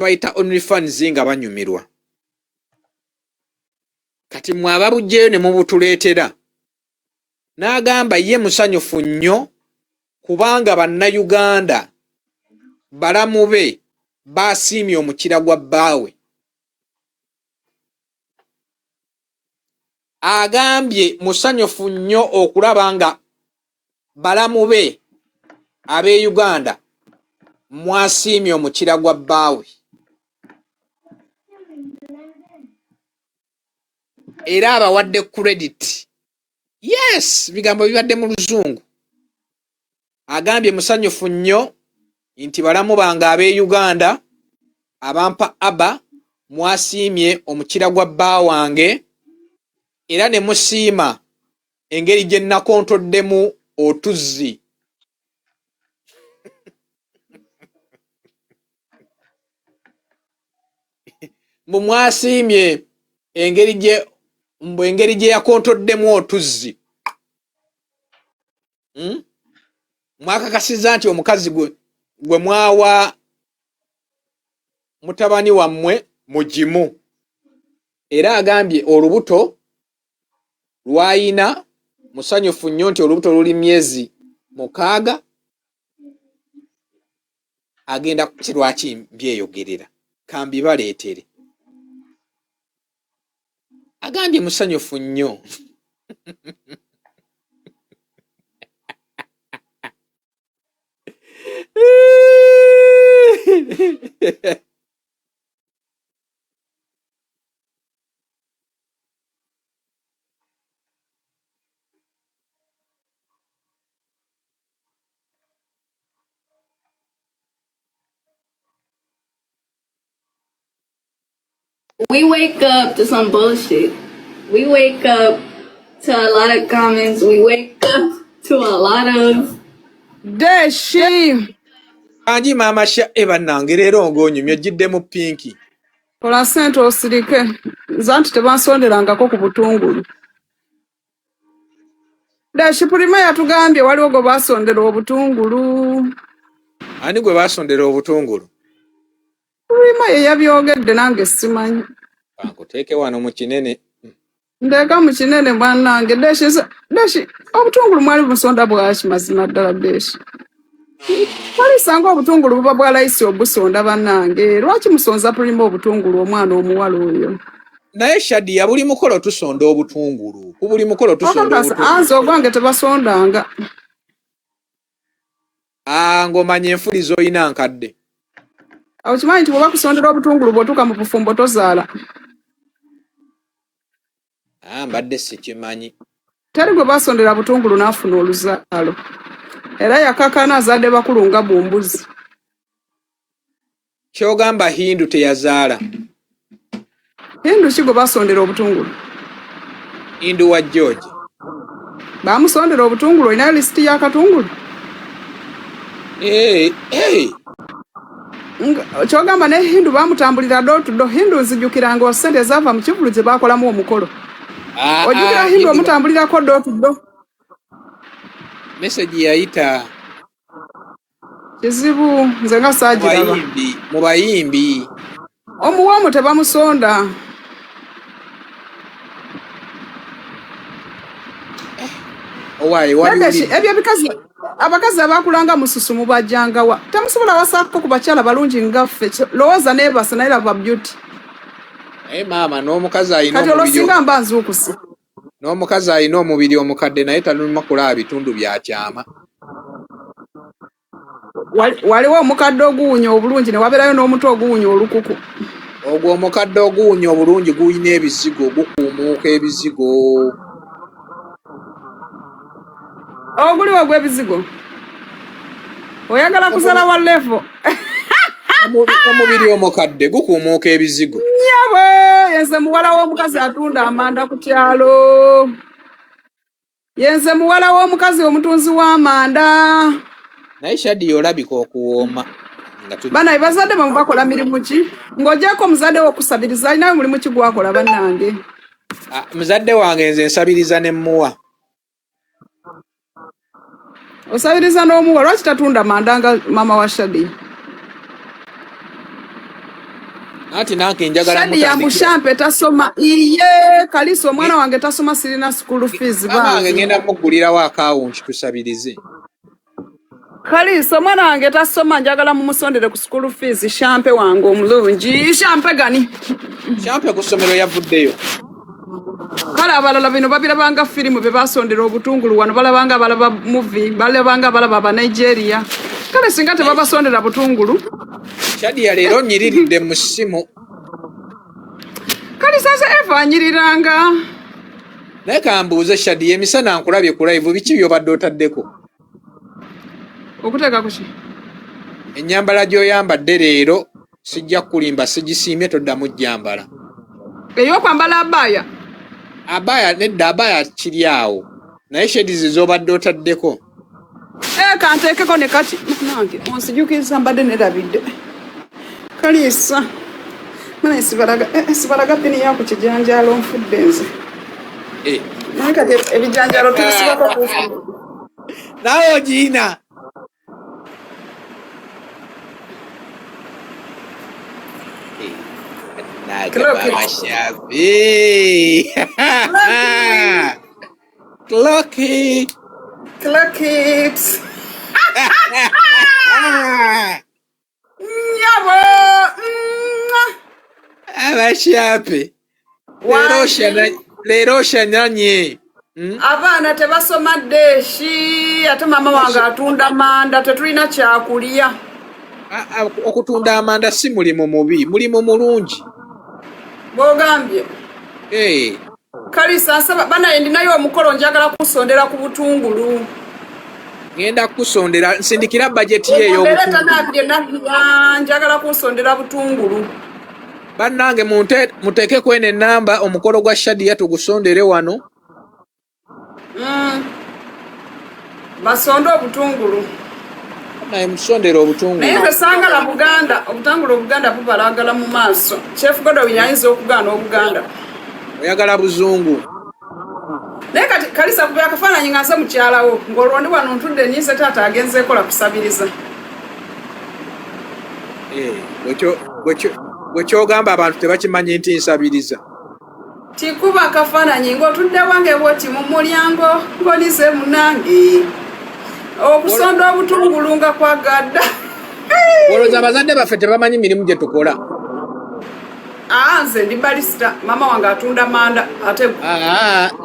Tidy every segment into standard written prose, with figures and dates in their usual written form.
bayita OnlyFans nga banyumirwa kati mwababujjeyo ne mubutuleetera n'agamba ye musanyufu nnyo kubanga bannayuganda balamu be baasiimye omukira gwa bbaawe agambye musanyufu nnyo okulaba nga balamu be ab'e Uganda mwasiimye omukira gwa bbaawe era abawadde credit. Yes, bigambo bibadde mu Luzungu. Agambye musanyufu nnyo nti balamu bange ab'e Uganda abampa aba mwasiimye omukira gwa bba wange era ne musiima engeri gye nakontoddemu otuzzi. Mbu mwasiimye engeri gye yakontoddemu otuzzi. Mwakakasiza nti omukazi gwe mwawa mutabani wammwe mugimu era agambye olubuto lwayina musanyufu nnyo nti olubuto luli myezi 6 agenda kirwaki mbyeyogerera kambibaleetere agambye musanyufu nnyo We wake up to some bullshit. We wake up to a lot of comments. We wake up to a lot of Deshi. Anji mama sha ebannange leero ng'onyumye giddemu pinki. Kola sente osirike. Zanti tebansonderangako ku butungulu. Deshi Pulima yatugambye waliwo gwe baasondera obutungulu. Ani gwe baasondera obutungulu? Pulima ye yabyogedde nange simanyi. Ankuteeke wano mu kinene. Ndeka mu kinene bwannange. Deshi obutungulu mwali busonda bwaki mazima ddala Deshi. Walisanga obutungulu buba bwa layisi obusonda bannange. Lwaki musonza Pulima obutungulu omwana omuwala oyo? Naye Shadia buli mukolo tusonda obutungulu. Ku buli mukolo tusonda obutungulu. Anze ogwange tebasondanga. Ng'omanya enfulizo oyina nkadde. Awo kimanyi nti bw'oba kusondera obutungulu bw'otuuka mu bufumbo tozaala. Mbadde sikimanyi. Teri gwe baasondera butungulu n'afuna oluzaalo. Era yakakana azadde bakulu nga bumbuzi. Kyogamba Hindu teyazaala. Hindu ki gwe baasondera obutungulu? Hindu wa George. Baamusondera obutungulu olina lisiti y'akatungulu? Kyogamba ne Hindu baamutambulira door to door. Hindu nzijukiranga osente zaava mu kivulu gye baakolamu omukolo. Ojjukira Hindu omutambulirako door to door. Message yayita. Kizibu nze nga saagiraba. Mu bayimbi. Omuwaamu tebamusonda. Ebyo bikazi abakazi abakulanga mususu mubajjangawa. Temusobola wasaako ku bakyala balungi ngaffe. Lowooza neebasa naye lava beauty. Maama n'omukazi ayina omubiri. Kati olosinga mba nzuukusi. N'omukazi ayina omubiri omukadde naye taluma kulaba bitundu bya kyama. Waliwo omukadde oguwunya obulungi ne wabeerayo n'omuto oguwunya olukuku. Ogwo omukadde oguwunya obulungi guyina ebizigo gukuumuuka ebizigo. Oguli ogw'ebizigo. Oyagala kusala wa levo. Omubiri omukadde gukuumuuka ebizigo. Nyabwe yenze muwala w'omukazi atunda amanda ku kyalo. Yenze muwala w'omukazi omutunzi w'amanda. Naye Shadia olabika okuwooma. Bana bazadde bamwe bakola mirimu ki? Ng'ogyeko omuzadde w'okusabiriza alinayo mulimu ki gwakola bannange? Muzadde wange nze nsabiriza ne mmuwa. Osabiriza n'omuwa lwaki tatunda manda nga mama wa Shadia? Ati nange njagala Shadi ya mushampe tasoma iye Kaliso omwana wange tasoma sirina school fees bange ngenda mugulira wa account tusabirize. Kaliso omwana wange tasoma njagala mumusondere ku school fees shampe wange omulungi shampe gani Shampe ku ssomero yavuddeyo. Kale abalala bino babirabanga firimu be basondera obutungulu wano balabanga balaba movie balabanga balaba aba Nigeria kale singa tebabasondera butungulu Shadi ya leero nyiriridde mu ssimu. Kali sasa Eva anyiriranga. Naye kambuuze Shadi emisana nkulabye ku live biki byobadde otaddeko? Okuteeka kuki? Ennyambala gy'oyambadde leero sijja kulimba sigisiimye toddamu gyambala. Ey'okwambala abaya? Abaya nedda abaya kiri awo. Naye shedizi z'obadde otaddeko. Kanteekeko ne kati nange onsijukiza mbadde nerabidde. Kaliisa mana sibalaga pini yako kijanjalo nfudde nze. Naye kati ebijanjalo tubisibako kufu. Nawe ogiina. Clock it. Nyabo. Abashape. Leero shananye. Abaana tebasoma deshi ate mama wange atunda manda tetulina kyakulya. Okutunda amanda si mulimu mubi, mulimu mulungi. Bogambye. Kaliisa nsaba bana ndinayo omukolo njagala kusondera ku butungulu. Ngenda kusondera nsindikira budget yeyo njagala kusondera butungulu. Bannange muteeke kwene namba omukolo gwa Shadia tugusondere wano. Basonde obutungulu. Naye musondere obutungulu. Naye besangala Buganda, obutungulu Buganda bubalagala mu maaso. Chef Godo yayinza okugaana Obuganda. Oyagala buzungu. Naye kati Kalisa kubya kafaananyi nga nse mukyalawo ng'olwondi wano ntudde nnyise taata agenze ekola kusabiriza. Bwe kyogamba abantu tebakimanyi nti nsabiriza. Tikuba kafaananyi ng'otudde wange bwoti mu mulyango ng'olize munange. Okusonda obutungulu nga kwagadda. Olowooza abazadde baffe tebamanyi mirimu gye tukola. Nze ndi balista mama wange atunda manda ate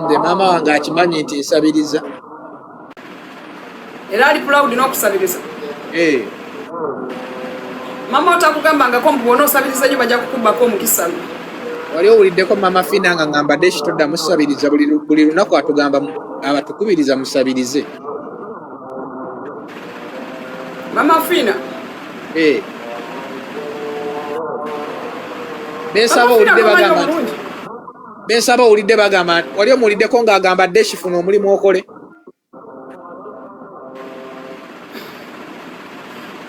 nze mama wange akimanyi nti nsabiriza. Era ali proud n'okusabiriza. Mama otakugambangako mbuwona osabiriza nyo bajja kukubako omukisa. Wali owuliddeko mama Fina nga ngambadde ekitodda musabiriza buli lunaku atugamba abatukubiriza musabirize. Mama Fina? Bensaba owulidde bagamba wali omuwuliddeko ng'agamba Deshi funa omulimu okole.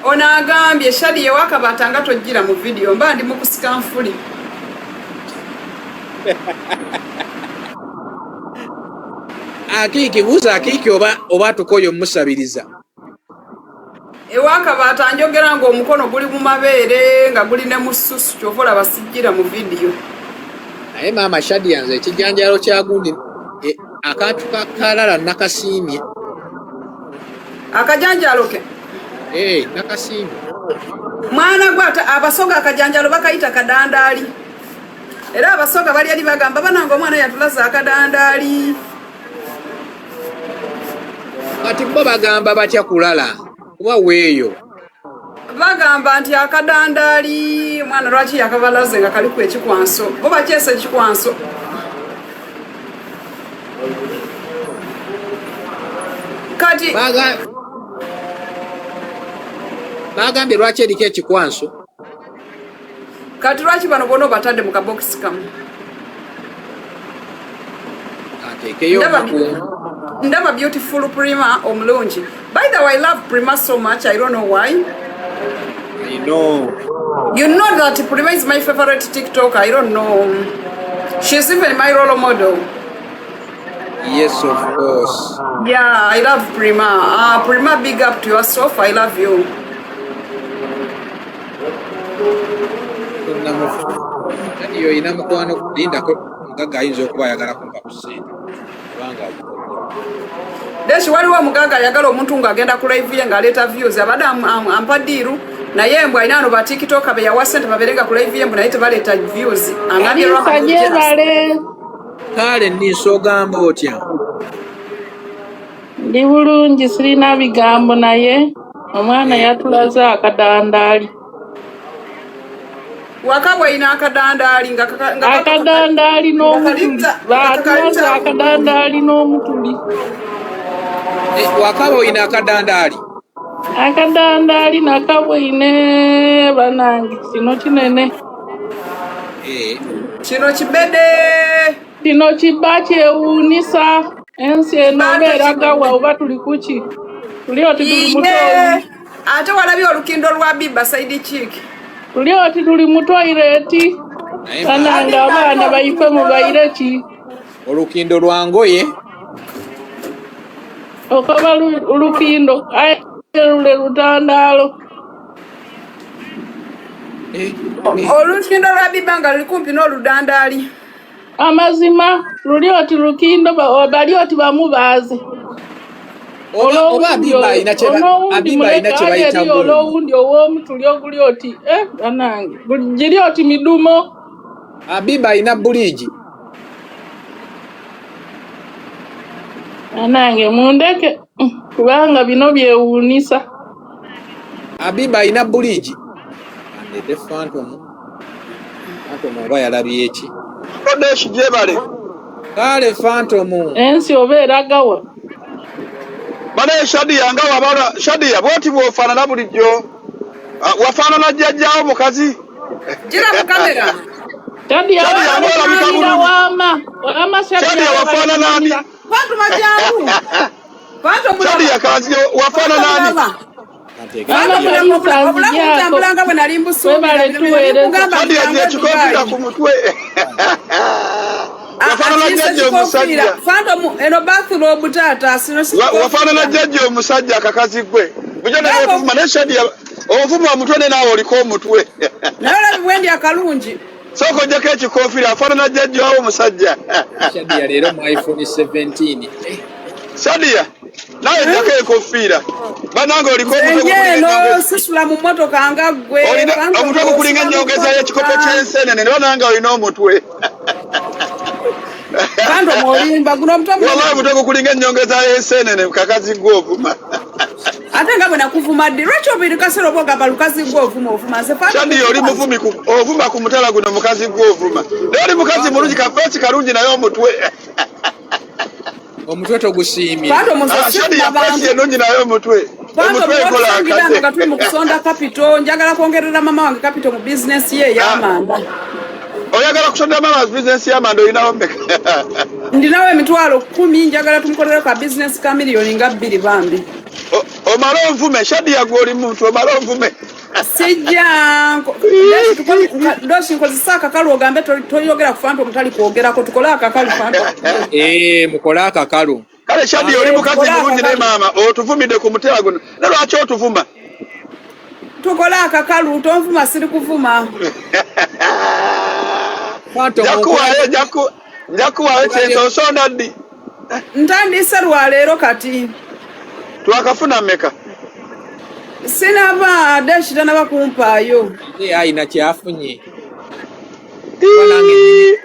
Ono agambye Shadia Wakabata nga tojjira mu video mba ndi mu kusika nfuli. Akiiki buuza Akiiki oba tukoyo musabiriza. Ewakabata njogera ng'omukono guli mu mabeere nga guli ne mu ssusu kyova olaba sijjira mu video. Naye maama Shadia nze ekijanjalo kya gundi akantu kakalala nakasiimye. Akajanjalo ke? Nakasiimye. Mwana gwata abasoga akajanjalo bakayita kadandaali. Era abasoga bali ali bagamba banange omwana yatulaza akadandaali. Kati bo bagamba batya kulala kuba weeyo. Bagamba nti akadandaali mwana lwaki yakabalaze nga kaliku ekikwanso. Bo bakyesa ekikwanso. Kati bagambye lwaki eriko ekikwanso. Kati lwaki bano bonna batadde mu kabokisi kamu. Ndaba beautiful Prima omulungi. By the way, I love Prima so much. I don't know why. I know. You know that Prima is my favorite TikToker. I don't know. She's even my role model. Yes, of course. Yeah, I love Prima. Prima, big up to yourself. I love you. Kati yo ina mukwano lindako mugaga ayinza okuba ayagala kumpa ku ssente kubanga Deshi waliwo omugaga ayagala omuntu ng'agenda ku live ye ng'aleeta views abadde ampa ddiiru naye mbwe alina ano ba tiktok be yawa ssente babeerenga ku live ye mbwe naye tebaleeta views angambye kale nniisa ogamba otya Ndi bulungi sirina bigambo naye omwana yatulaze akadandaali. Wakabwa ina akadandaali nga akadandaali n'omutuli baatulaze akadandaali n'omutuli. Wakabwa ina akadandaali nakabwine banange kino kinene kino kibede kino kiba kyewuunisa ensi eno beeragawa oba tuli kuki tuli oti tuli mutoyi ate walabye olukindo lwa Biba Saidi Chick tuli oti tuli mu toilet banange abaana bayife mu bayire ki olukindo lwa ngoye okoba olukindo lule lutandaalo olukindo lwa Biba nga luli kumpi n'oludandaali amazima luli oti lukindo bali oti bamubaaze oba Biba ina kye bayita olowundi ow'omutuli oguli oti banange giri oti midumo Biba ina buligi banange mundeke kubanga bino byewuunisa Biba ina buligi andede Phantom oba yalabye eki Deshi jebale kale Phantom ensi oba eragawa bane Shadia nga wabala Shadia bwoti bwofaanana bulijjo wafaanana jjajjaawo mukazi gira mu kamera Shadia wama Shadia wafaanana ani Bantu majangu Bantu Shadia kazi wafaanana ani Obulanga bwe nali mbusu Shadia je kikofira ku mutwe wafaanana jjajja omusajja Phantom eno bathrobe tata sino wafaanana jjajja omusajja akakazi gwe bujo ne kuvuma ne Shadia ovuma omutwe ne naawe oliko omutwe naye olabi bwendi akalungi soko ojjako ekikoofira afaanana jjajja wawo omusajja Shadia leero mu iPhone 17 Shadia nawe ojjako ekofiira banange oliko eno sisula mu mmotoka nga ggwe omutwe gukulinga ennyongeza y'ekikopo ky'ensenene ne banange olina omutwe Phantom olimba guno wallahi omutwe gukulinga ennyongeza y'ensenene kakazi gw'ovuma ate nga bwe nakuvuma ddi lwaki obiri kasero bwogamba lukazi gw'ovuma nze Shadia oli muvumi ovuma ku mutala guno mukazi gw'ovuma naye oli mukazi mulungi kafeesi kalungi naye omutwe omutwe togusiimye Shadia feesi enungi naye omutwe ekola akate nga tuli mu kusonda capital njagala kwongerera mama wange capital mu business ye ey'amanda oyagala kusonda mama business y'amanda olinawo mmeka ndinawo emitwalo 10 njagala tumukolere ka business ka miliyoni nga 2 bambi omala onvume Shadia gw'oli muntu omala onvume sijja ndoshi nkozesa akakalu ogambe toyogera ku Phantom tali kwogerako tukole akakalu Phantom mukole akakalu kale Shadia oli mukazi mulungi ne maama otuvumidde ku mutera guno ne lwaki otuvuma tukole akakalu tonvuma siri kuvuma njakuwayo kyento osonda ddi ntandise lwaleero kati twakafuna mmeka sinaba Deshi tanaba kumpaayo ayina kyafunye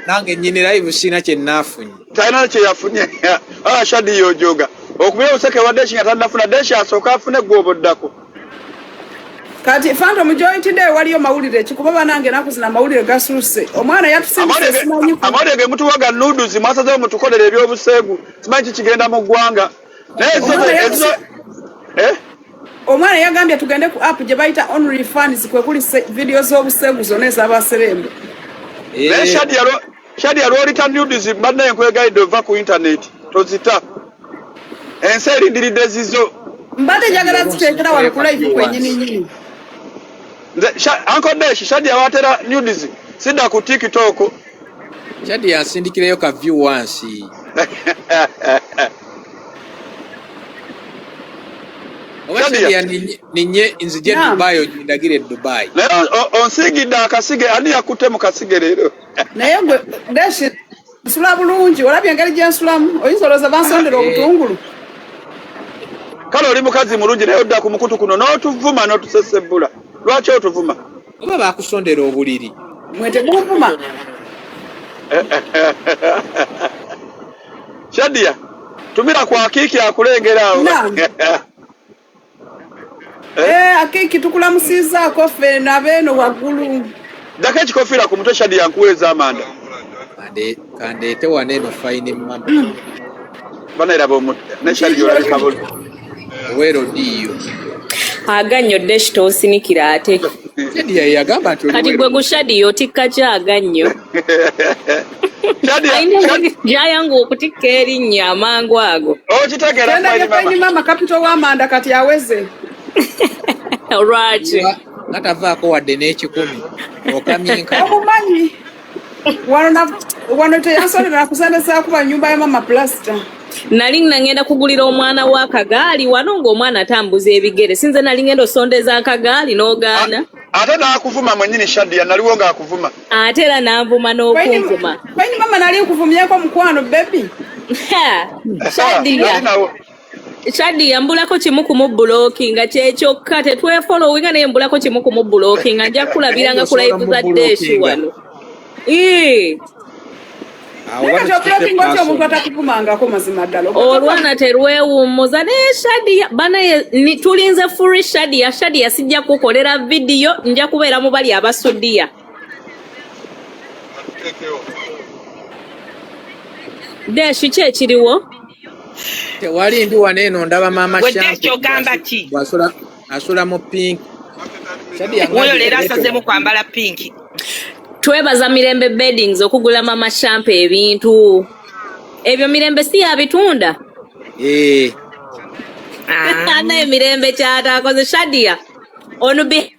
nange nyini live sina kye naafunye talina kye yafunye Shadia ojoga okubira obuseke wa Deshi nga tannafuna Deshi asooka afune gw'oboddako kati Phantom joint day waliyo mawulire kikuba banange nakuzina mawulire gasuse omwana yatusimbise simanyi amawulire ge mutuwaga noodles mwasazeewo mutukolera ebyobuseegu simanyi kikigenda mu ggwanga naye omwana yagambye tugende ku app gye bayita only fans kwe kuli video z'obuseegu zonna ez'abaserembe naye Shadia lwolita noodles bannaye nkwegayidde ova ku internet tozita ensi erindiridde zizo mbadde njagala ziteekera wano ku live kwenyininyini Uncle Deshi Shadia watera noodles sidda ku TikTok Shadia asindikireyo ka view wansi Shadia ninye nzije Dubai ojindagire Dubai. Lero onsigidde akasige ani yakutte mu kasige leero. Naye gwe Deshi nsula bulungi olabye engeri gye nsulamu oyinza olowooza bansondera obutungulu. Kale oli mukazi mulungi naye odda ku mukutu kuno n'otuvuma n'otusesebbula. Lwaki otuvuma? Oba bakusondera obuliri. Mwete gumvuma. Shadia tumira kwa akiki akulengera awo. Akiki tukulamusizaako ffe nabeeno waggulu. Daka ekikofiira ku mutwe Shadia nkuweeza amanda. Kandeete waneeno fayini mama. Bana era bomutwe ne Shadia olabika bulu. Wero diyo. Agannyo Deshi tosinikira ate. Shadia yagamba nti kati gwe gushadi otikka kyagannyo. Jayangu okutikka erinnya amangu ago. Okitegeera fayini mama kapito w'amanda kati aweze. Right. Natavaako wadde n'ekikumi. Okamyenka. Omumanyi. Wano teyansonera kusendesa kuba nyumba ya mama plaster. Nali ngenda kugulira omwana wa kagaali wano ng'omwana atambuza ebigere. Sinze nali ngenda osondeza akagaali n'ogaana. Ate n'akuvuma mwennyini Shadia naliwo ng'akuvuma. Ate era n'anvuma n'okunvuma. Fayini mama nali nkuvumyeko mukwano baby. Shadia mbulako kimu ku mubulooki nga kyekyokka tetwefollowinga naye mbulako kimu ku mubulooki nga nja kulabiranga ku live za Deshi wano. Olwana terwewummuza naye Shadia banaye tulinze furi Shadia sijja kukolera vidiyo nja kubeera mu bali abasudia. Deshi ki ekiriwo? Tewali ndi waneeno ndaba mama Deshi ogamba ki? Asula mu pink. Oyo leero asazeemu kwambala pinki. Twebaza Mirembe Beddings okugula mama Shampe ebintu. Ebyo Mirembe si abitunda? Naye Mirembe kyataakoze Shadia. Ono be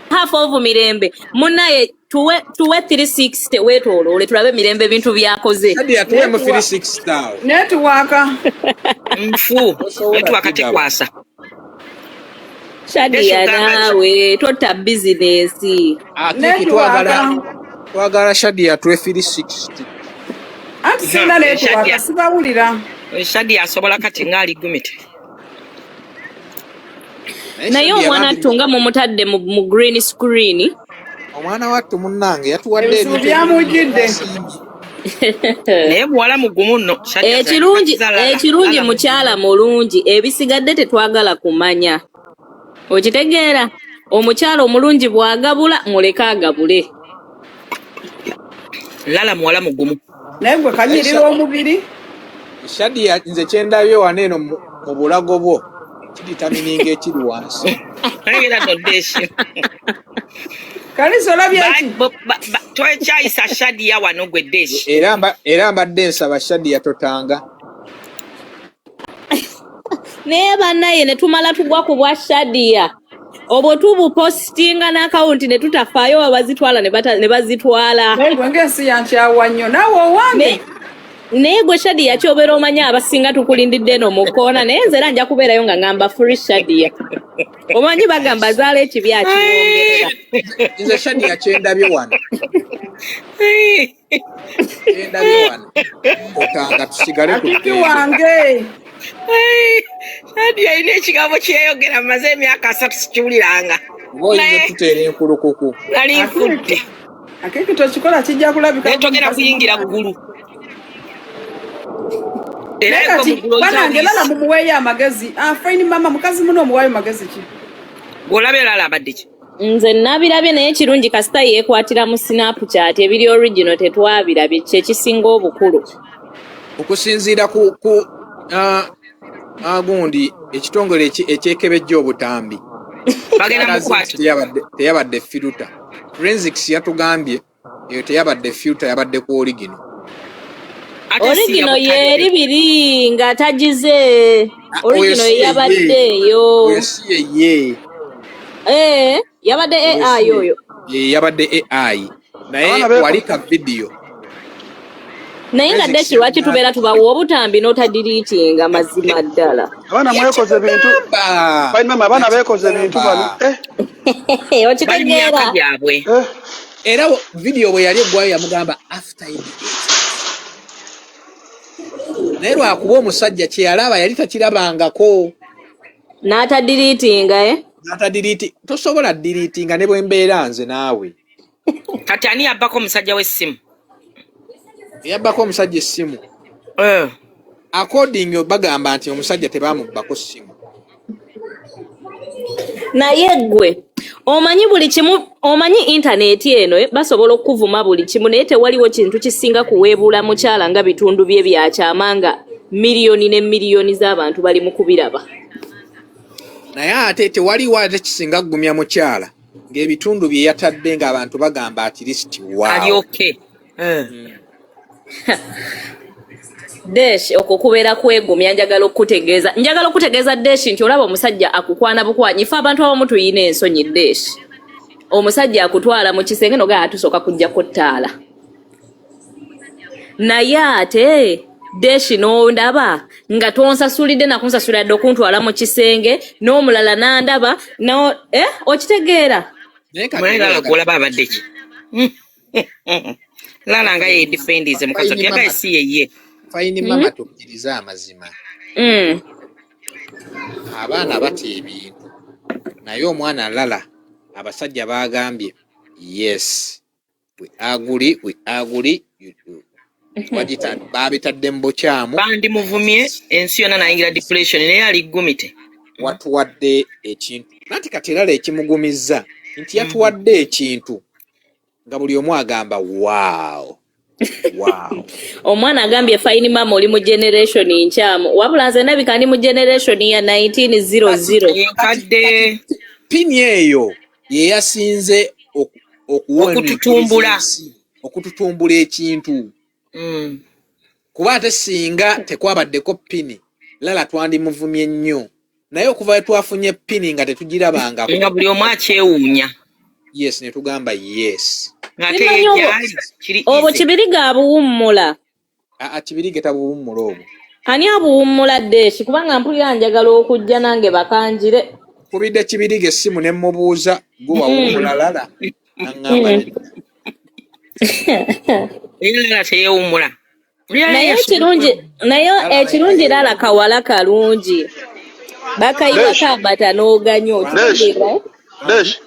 half of Mirembe. Munaye tuwe 360 wetoloole tulabe Mirembe bintu byakoze. Shadia tuwe mu 360. Networka. Mfu. Networka tekwasa. Shadia nawe tota business. Akiki twagala Shadia tuwe 360. Anti sina networka sibawulira. Shadia asobola kati ngali gumite. Naye omwana attunga mu mutadde mu green screen. Omwana wattu munnange yatuwadde ebintu byamujjidde. Naye muwala mugumu nno. Ekirungi mukyala mulungi ebisigadde tetwagala kumanya. Okitegeera omukyala omulungi bw'agabula muleke agabule. Lala muwala mugumu. Naye gwe kanyirira omubiri. Shadia nze kyendabye waneeno mu bulago bwo kiditamininga ekiri wansi. Era no Deshi. Kalizo olabye ki? Twekyayisa Shadia wano gwe Deshi. Era mbadde nsaba Shadia totanga. Naye bannaye ne tumala tugwa ku bwa Shadia. Obwo tubupostinga n'akawunti ne tutafaayo abazitwala ne bazitwala. Naye gwe ng'ensi yankyawa nnyo naawe owange. Naye gwe Shadia kyobeera omanya abasinga tukulindidde eno mu koona naye nze era nja kubeerayo nga ngamba free Shadia. Omanyi bagamba zaala ekibi akiyongerera. Nze Shadia kyendabye wano. Kyendabye wano. Otanga tusigale ku Akiki wange. Shadia ine ekigambo kyeyogera maze emyaka 3 sikiwuliranga. Oyinza tuteera enkulukuku. Nali nfudde. Akiki tokikola kijja kulabika. Netogera kuyingira ggulu. Banange lala mumuweeyo amagezi. Fayini mama mukazi muno omuwaayo magezi ki? Bw'olabye lala abadde ki? Nze nabirabye naye kirungi kasita yeekwatira mu Snapchat ebiri original tetwabirabye kyekisinga obukulu. Okusinziira ku gundi ekitongole ekyekebejja obutambi. Bagenda mukwata. Teyabadde filter. Forensics yatugambye eyo teyabadde filter yabadde ku original. Original yeri biri nga tagize. Original yabaddeyo. Ye. Yabadde AI oyo. Yabadde AI. Naye walika video. naye nga Deshi lwaki tubeera tubawa obutambi n'otadiriitinga mazima ddala. Abaana mwekoze bintu. Fine mama abaana bekoze bintu bano. Okitegeera. Era video bwe yali eggwayo yamugamba after it. Naye lwakuba omusajja kye yalaba yali takirabangako. N'atadiriitinga N'atadiriiti. Tosobola diriitinga ne bwe mbeera nze naawe. Kati ani yabbako omusajja w'essimu? Yabbako omusajja essimu. According bagamba nti omusajja tebamubbako ssimu. Naye ggwe omanyi buli kimu, omanyi intaneti eno basobola okuvuma buli kimu naye tewaliwo kintu kisinga kuweebuula mukyala nga bitundu bye byakyama nga miliyoni ne miliyoni z'abantu bali mu kubiraba. Naye ate tewaliwo ate kisinga kugumya mukyala ng'ebitundu bye yatadde ng'abantu bagamba ati listi Ali okay. Desh okwo kubeera kwegumya. Njagala okutegeeza Desh nti olaba omusajja akukwana bukwanyifu abantu abamu tuyina ensonyi Desh. Omusajja akutwala mu kisenge noga atusooka kujjako ttaala. Naye ate Desh n'ondaba nga tonsasulidde nakunsasulira dde okuntwala mu kisenge n'omulala n'andaba okitegeera. Mwengala golaba abadde ki? Lala nga ye defendize mukazi yaga si yeye. Fine mama tukkiriza amazima. Abaana bati ebintu. Naye omwana Lala abasajja bagambye yes. We agree. You do. Wajita babitadde mbokyamu. Bandi muvumye ensi yonna nayingira depression naye ali gumite. Watuwadde ekintu. Nanti kati Lala ekimugumizza nti yatuwadde ekintu. Nga buli omu agamba wow. Omwana agambye fine mama oli mu generation nkyamu wabula nze nabika ndi mu generation ya 1900. Kadde pini eyo ye yasinze okututumbula ekintu. Kuba ate singa tekwabaddeko pini Lala twandimuvumye nnyo naye okuva twafunye pini nga tetugirabanga nga buli omu akyewuunya. Yes ne tugamba yes. Obo Kibirige abuwummula. Kibirige tabuwummula obwo. Ani abuwummula Deshi kubanga mpulira njagala okujja nange bakanjire. Kubidde Kibirige essimu ne mubuuza gwe wawummula Lala. Nangamba Lala teyewummula. Naye ekirungi Lala kawala kalungi. Bakayiwa kabata n'oganyo. Desh.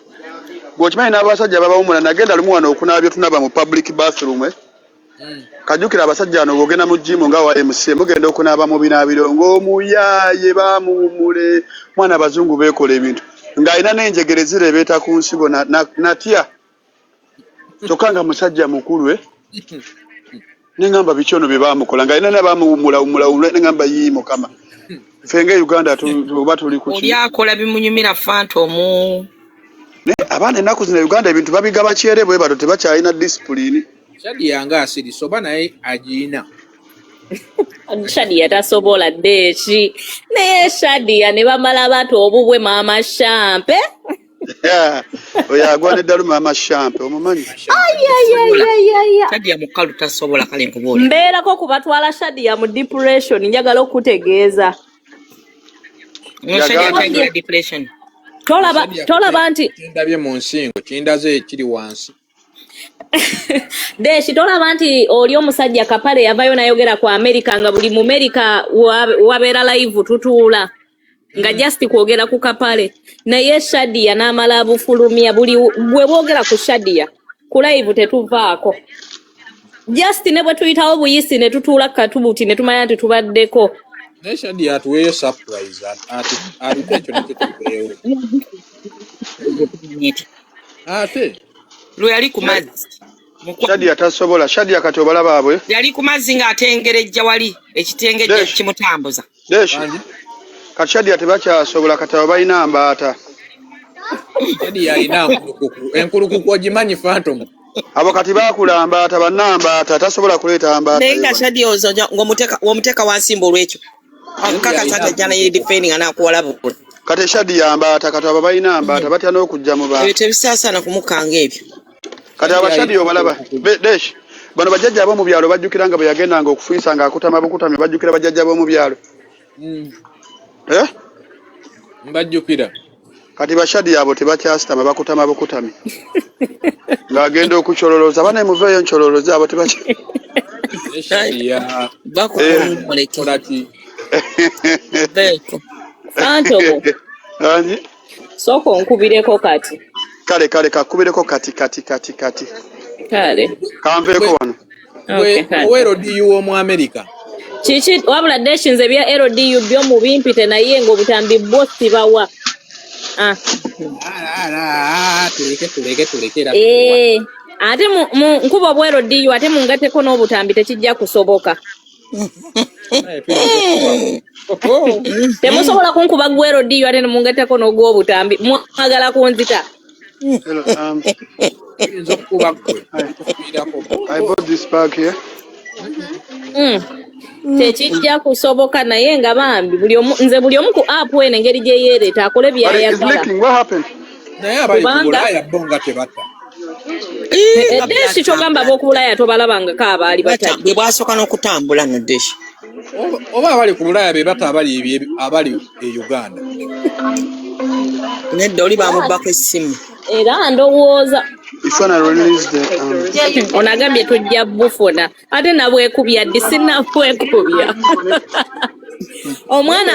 Gwokimanyi n'abasajja babawumula nagenda lumu wano okunaabya tunaba mu public bathroom. Kajukira abasajja wano bw'ogenda mu gym nga wa MC mugenda okunaaba mu binaabiro ng'omuyaaye bamuwumule mwana abazungu beekola ebintu ng'alina n'enjegere zireebeeta ku nsigo natya kyokka nga musajja mukulu neŋŋamba biki ono bye baamukola ng'alina n'abaamuwumula neŋŋamba yii Mukama ffe ng'e Uganda oba tuli ku oli akola bimunyumira Phantom. Abaana ennaku zino Uganda ebintu babigaba kyere bwe bato tebakyalina discipline. Shadia nga asiri soba naye agiina. Shadia tasobola Deshi. Naye Shadia ne bamala bato obubwe mama Shampe. Oya agwane ddalu mama Shampe omumanyi. Shadia mukalu tasobola kale nkubuulira. Mbeerako kubatwala Shadia mu depression njagala okutegeeza. Shadia tangira depression. Tolaba nti ndabye mu nsingo kindaze ekiri wansi. Deshi tolaba nti oli omusajja Kapale yavayo nayogera ku America nga buli mu America wabeera live tutuula nga just kwogera ku Kapale naye Shadia n'amala bufulumya buli gwe boogera ku Shadia ku live tetuvaako just ne bwe tuyitawo buyisi ne tutuula katubuti ne tumanya nti tubaddeko. Shadia atuweeyo surprise aliteekyo nekituweewo. Ate lwe yali ku mazzi. Shadia tasobola. Shadia kati obalabaabwe yali ku mazzi ng'atengerejja wali ekitengejja kimutambuza. Deshi kati Shadia tebakyasobola kati abo balina mbaata. Shadia alina enkulukuku ogimanyi Phantom. Abo kati baakula mbaata bannambaata tasobola kuleeta mbaata. Naye nga Shadia ng'omuteeka wansimba olwekyo. Kaka sata jana ye defending anakuwala bukula. Kati Shadia mbaata kati abo balina mbaata batya n'okujja mu bantu. Tebisaasana kumukanga ebyo. Kati abashadi obalaba Deshi bano bajjajja ab'omu byalo bajjukira nga bwe yagendanga okufiisa ng'akutama bukutamye bajjukira bajjajja b'omu byalo. Mbajjukira. Kati bashadi abo tebakyasitama bakutama bukutamye. Ng'agenda okukyololoza bana muveeyo nkyololoza abo tebakya. Antobo. Ani? Soko nkubireko kati. Kale kakubireko kati. Kale. Kampeeko wano. We LDU w'omu America. Kiki wabula deshinze bya LDU byo mu bimpite naye ngo butambi bosi bawa. Tuleke. Ate mu nkuba bwa LDU ate mungateko n'obutambi tekijja kusoboka. Temusobola kunkuba gwa LDU ate mungateko n'ogw'obutambi mwagala kunzita. I bought this bag here. Tekijja kusoboka naye nga bambi nze buli omu ku app eno engeri gye yeereeta akole by'ayagala. Naye abali ku Bulaaya bo nga tebatta. Deshi kyogamba ab'oku Bulaaya tobalabangako abaali batadde. Bwe bwasooka n'okutambula no Deshi. Oba abali ku Bulaaya be batta abali e Uganda. Nedda oli bamubbako essimu. Era ndowooza onagambye tujja bufuna ate nabwekubya ddi sinnabwekubya omwana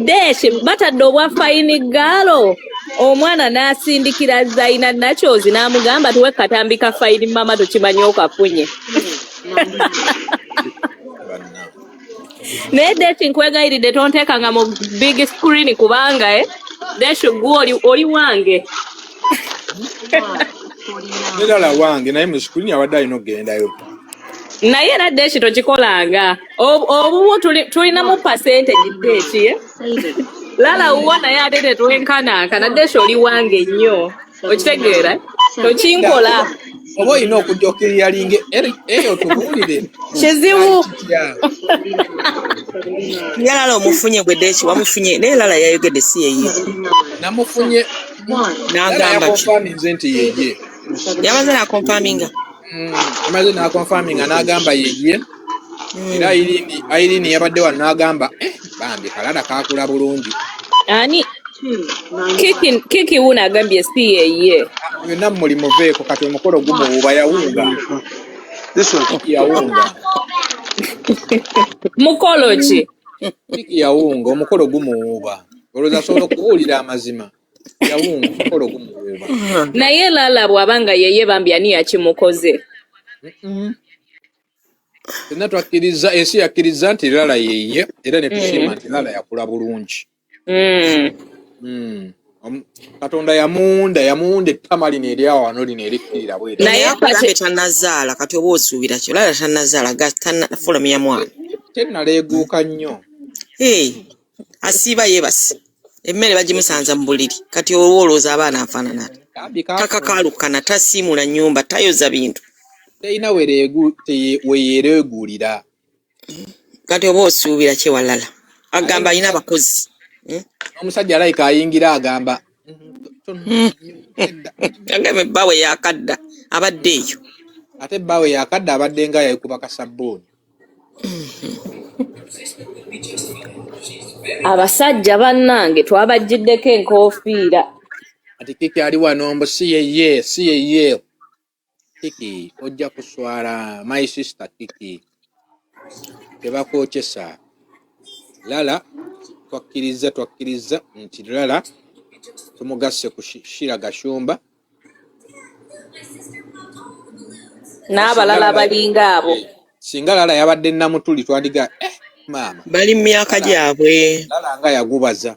Deshi batadde obwa fayini gaalo omwana n'asindikira Zaina Nachozi n'amugamba tuwe katambi ka fayini mama tukimanyi okafunye naye Deshi nkwegayiridde tonteekanga mu big screen kubanga Deshi gwe oli wange Nedala wange naye mu screen abadde alina okugendayo. Naye era Deshi tokikolanga obubu tulinamu percentage Deshi Lala uwa naye ate tetwenkananka Deshi oli wange nnyo okitegeera tokinkola oba olina okujja okiriyalinga eyo tubuulire kizibu Lala omufunye gwe Deshi wamufunye naye Lala yayogedde si yeye namufunye n'agamba nze nti yeye yamaze n'akonfaminga amaze n'akonfaminga n'agamba yeye era Irene yabadde wano n'agamba bambi kalala kakula bulungi ani kiki wuna agambye si yeye yonna muli muveeko kati omukolo gumuwuuba yawunga yawunga mukolo ki kiki yawunga omukolo gumuwuuba olowooza asobola okubuulira amazima yawunga omukolo gumuwuuba naye Lala bw'abanga yeye bambi ani yakimukoze Tena twakkiriza ensi yakkiriza nti Lala yeye era ne tusiima nti Lala yakula bulungi Katonda yamunda ettama lino eryawo wano lino erikkirira bwera naye akambe tannazaala kati oba osuubira kyo Lala tannazaala tanafulumya mwana tennaleeguuka nnyo asiiba yeebase emmere bagimusanza mu buliri kati olowooza abaana afaanana takakaalukana tasiimula nnyumba tayoza bintu teyina weyeereeguulira kati oba osuubira kyewalala agamba alina abakozi omusajja alayika ayingira agamba agamba ebbaawe yakadda abadde eyo ate ebbaawe yakadda abadde nga yayikuba kasabbuuni abasajja bannange twabajjiddeko enkoofiira ati kiki ali wano mbu si yeye kiki ojja kuswala my sister kiki tebakwokesa Lala twakkiriza nti Lala tumugasse ku Shira Gashumba n'abalala balinga abo singa Lala yabadde namutuli twandiga maama bali mu myaka gyabwe Lala nga yagubaza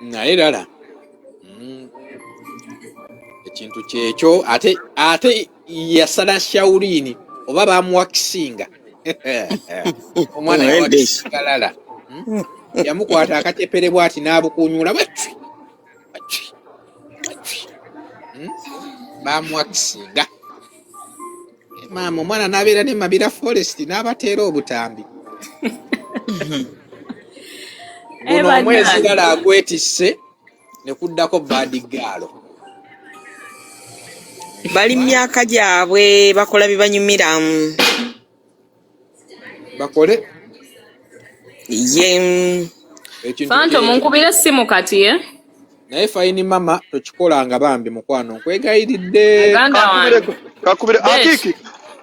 naye Lala ekintu kyekyo ate yasala Shaulini oba bamuwakisinga omwana yawakisinga Lala yamukwata akacepere bwati n'abukunyula bwetwi bamuwakisinga maama omwana n'abeera ne Mabira Forest n'abateera obutambi guno omwezi Lala agwetisse ne kuddako Badigaalo bali myaka gyabwe bakola bibanyumira bakole ye Phantom nkubira essimu kati naye fayini mama tokikolanga bambi mukwano nkwegayiridde. Muganda wange. Kakubire Akiki.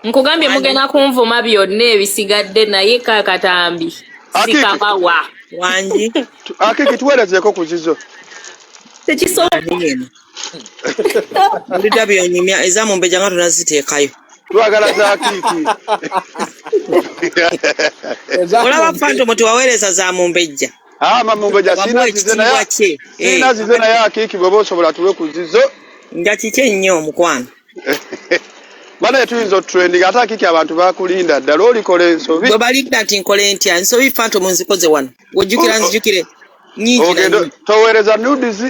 Nkugambye mugenda kunvuma byonna ebisigadde naye kakatambi sikabawa wangi Akiki tuwerezeeko ku zizo. tekisobola mulida byonyumya ezamumbeja nga tunaziteekayo Twagala za Akiki. olaba Phantom tewaweereza za mumbejja Mamumbeja sina zize naye Akiki bw'oba osobola tuwe ku zizo. nga kiki ennyo omukwano Bana tuyinza otrending ate Akiki abantu bakulinda ddala olikola ensobi. bwe balidda nti nkole ntya ensobi Phantom nzikoze wano wojjukira nzijukire nyingi Ogendo toweereza nudes.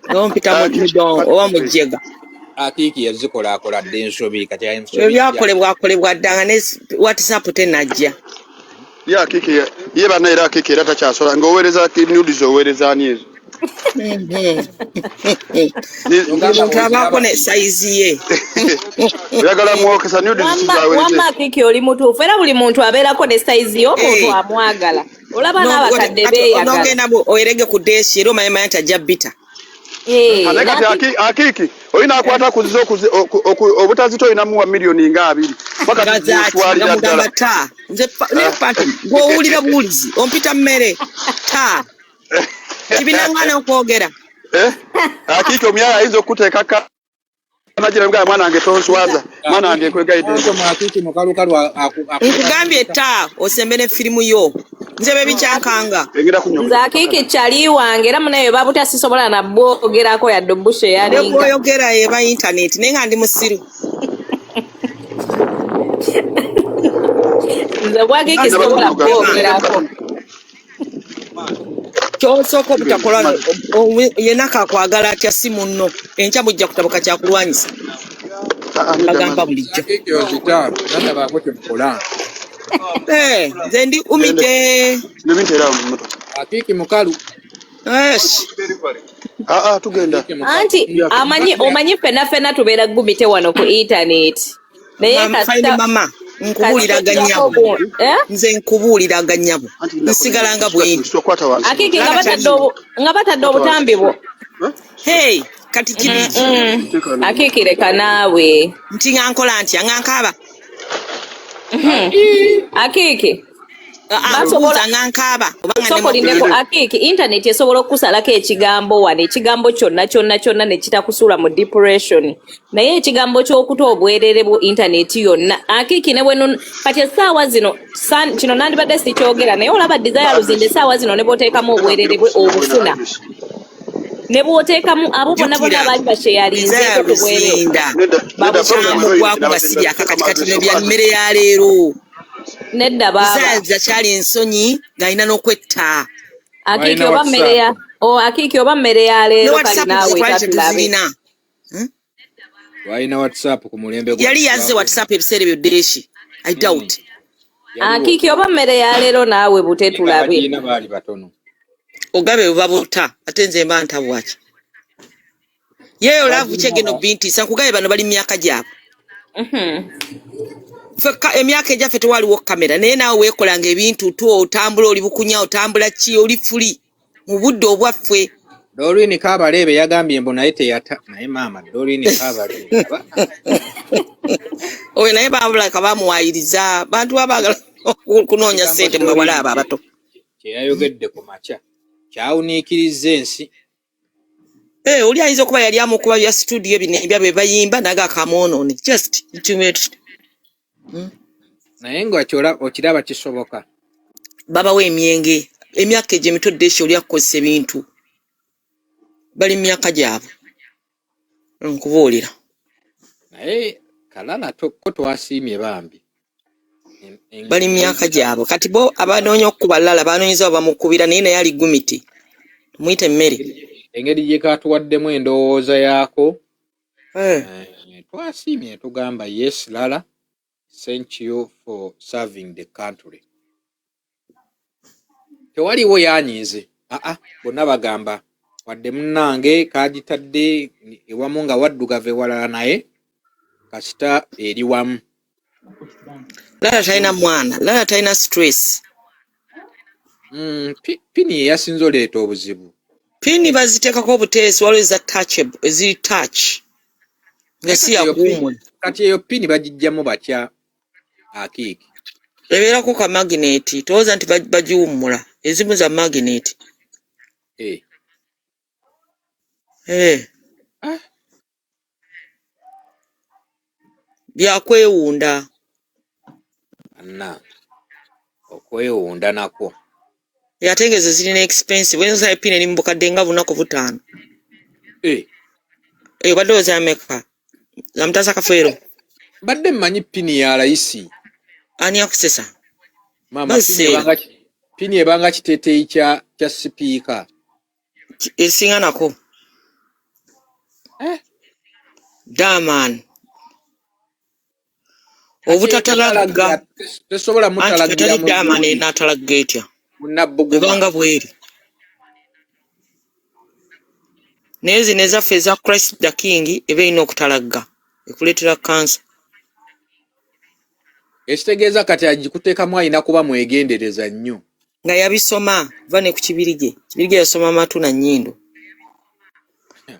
nompita oba mujjega Akiki yazikola dde ensobi kati ebyakolebwakolebwa ddanga ne WhatsApp tenajja Ya Akiki ye bana era Akiki era takyasola ng'oweereza nudes oweereza ani ezo. omuntu abaako ne sayizi ye Oyagala mwokesa nudes kizaweereza. wamma Akiki oli mutuufu era buli muntu abeerako ne sayizi y'omuntu amwagala olaba n'abakadde beeyagala onogenda oyerege ku deesi era omanye nti ajja bita Kati Akiki oyina akwata ku zizo obutazito oyinamu wa miliyoni nga 2 paka twalira ddala. nze gw'owulira buwulizi ompita mmere ta kibinangana okwogera Akiki omuyala ayinza okuteeka nagira mga mwana wange tonswaza mwana wange kwegayidde. Akiki mukalukalu nkugambye ta osembere firimu yo nze bebikyankanga nze Akiki kyali wange era munaye babuta sisobola nabwogerako yadde bushe yalinga nebwoyogera eba internet naye nga ndi musiru nze bwakiki sisobola bwogerako kyosooka obutakola yenna kakwagala atya si munno enkya mujja kutabuka kyakulwanyisa bagamba bulijjo Akiki ozita natabaako temukola. nze ndi umite Akiki mukalu tugenda anti omanyi ffenna tubeera gumite wano ku internet naye faine mama nkubuuliraga nnyabo nze nkubuuliraga nnyabo nsigalanga bwendi Akiki nga batadde obutambi bwo hey kati kibiki Akiki leka naawe nti nga nkola ntya nga nkaaba Akiki basobola nga nkaaba sokolindeko Akiki internet esobola okukusalako ekigambo wano ekigambo kyonna ne kitakusuula mu depression naye ekigambo ky'okuta obwerere bu internet yonna Akiki ne bwenu kati essaawa zino kino nandibadde sikyogera naye olaba desire luzinde essaawa zino ne bw'oteekamu obwerere bwe obufuna ne bw'oteekamu abo bonna abaali basheyalinzeeko tubwerere babukyamuggwako nga si byakakatikati nebya mmere ya leero nedda baaba zakyali ensonyi ng'alina n'okwetta Akiki oba mmere ya leero kali naawe tatulabina walina WhatsApp ku mulembe yali yazze WhatsApp ebiseera ebyo deeshi I doubt Akiki oba mmere ya leero naawe bute tulabe baali batono ogabe babuta ate nze mba ntabwaki yeyo laavu kyegeno binti sankugabe bano bali myaka gyabwe feka emyaka ejaffe tewaliwo kamera naye naawe weekolanga ebintu otambula oli bukunya otambula ki oli fuli mu budde obwaffe Doreen Kabalebe yagambye mbu naye teyata naye maama Doreen Kabalebe oyo naye babulaka bamuwayiriza bantu babaagala kunoonya ssente mu bawala abo abato kyeyayogedde ku makya kyawuniikiriza ensi oli ayinza okuba yali amukuba bya studio bino ebya bwe bayimba naga akamwonoone just naye nga okiraba kisoboka babawo emyenge emyaka egyo emitodde ekyo oli akukozesa ebintu bali mu myaka gyabwe nkubuulira naye kalala ko twasiimye bambi bali mu myaka gyabwe kati bo abanoonya okukuba lala banoonyeza bamukubira naye naye ali gumiti tumuyite emmere engeri gye katuwaddemu endowooza yaako twasiimye tugamba yes lala thank you for serving the country tewaliwo yanyize bonna bagamba wadde munnange kagitadde ewamu nga waddugavu ewalala naye kasita eri wamu. Lala talina mwana, Lala talina stress. Pini yasinze oleeta obuzibu. Pini baziteekako obuteesi waliwo eza touchable eziri touch nga si yakuumula. Kati eyo pini bagijjamu batya akiiki? Ebeerako ka magneeti towooza nti bagiwummula ezimu za magneeti. Byakwewunda. Anna okwewunda nakwo. Yategeeza zirina expensive. Wenza epini eri mu bukadde nga 4-5. Badde ozameka. Zamutaza kafeero. Badde mmanyi pini ya layisi. Ani akusesa? Mama pini ebanga kiteeteeyi kya sipiika. Esinga nako. Daman. Obutatalaga. Tesobola mutalagira mu daman n'atalaga etya. Bwebanga bweri. Naye zino ezaffe eza Christ the King eba erina okutalaga. Ekuleetera kansa. Ekitegeeza kati agikuteekamu alina kuba mwegendereza nnyo. Nga yabisoma va ne ku kibirige. Kibirige yasoma amatu na nnyindo.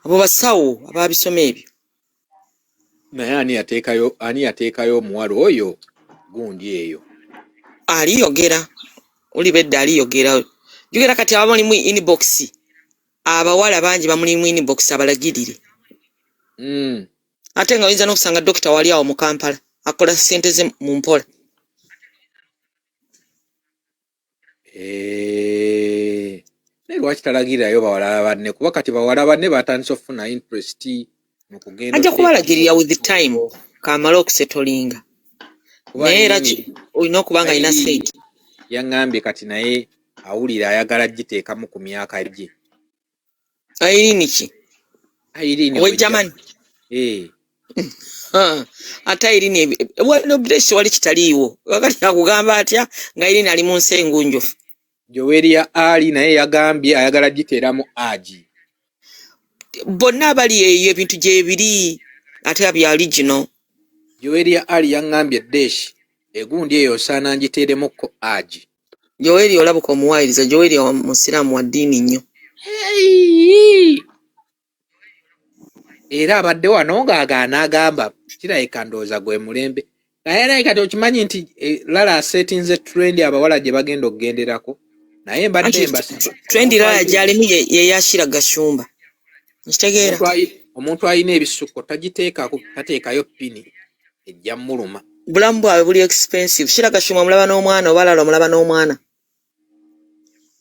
Abo basawo ababisoma ebyo. Naye ani yateekayo omuwala oyo gundi eyo? Aliyogera. Olibedde aliyogera. Jogera kati abamuli mu inbox. Abawala bangi bamuli mu inbox abalagirire. Ate nga oyinza n'okusanga dokita wali awo mu Kampala. Akola sente ze mu mpola. Ne lwaki talagirirayo bawala banne kuba kati bawala banne batandise okufuna interest mu kugenda. Ajja kubalagirira with the time kamala okusetolinga. Naye era olina okuba nga alina sente. Yaŋŋambye kati naye awulira ayagala giteekamu ku myaka gye. Airini ki? Airini we Germany. Ate Airini no bless wali kitaliiwo. Wakati akugamba atya nga Airini ali mu nsengu njofu. Joweria Ali naye yagambye ayagala giteeramu aji. Bonna bali eyo ebintu gye biri ate bya original. Joweria Ali yaŋŋambye Desh egundi eyo osaana ngiteeremu ko aji. Joweria olabuka omuwaayiriza. Joweria wa musiraamu wa ddiini nnyo. Era abadde wano ng'agaana agamba kirabika ndowooza gwe mulembe. Naye naye kati okimanyi nti Lala asetinze trend abawala gye bagenda okugenderako. Naye mbadde mbasa. Trend Lala gy'alimu ye yashira Gashumba. Nkitegeera. Omuntu alina ebisuko tateekayo pini ejja muluma. Bulamu bwawe buli expensive. Shira Gashumba mulaba n'omwana oba Lala mulaba n'omwana.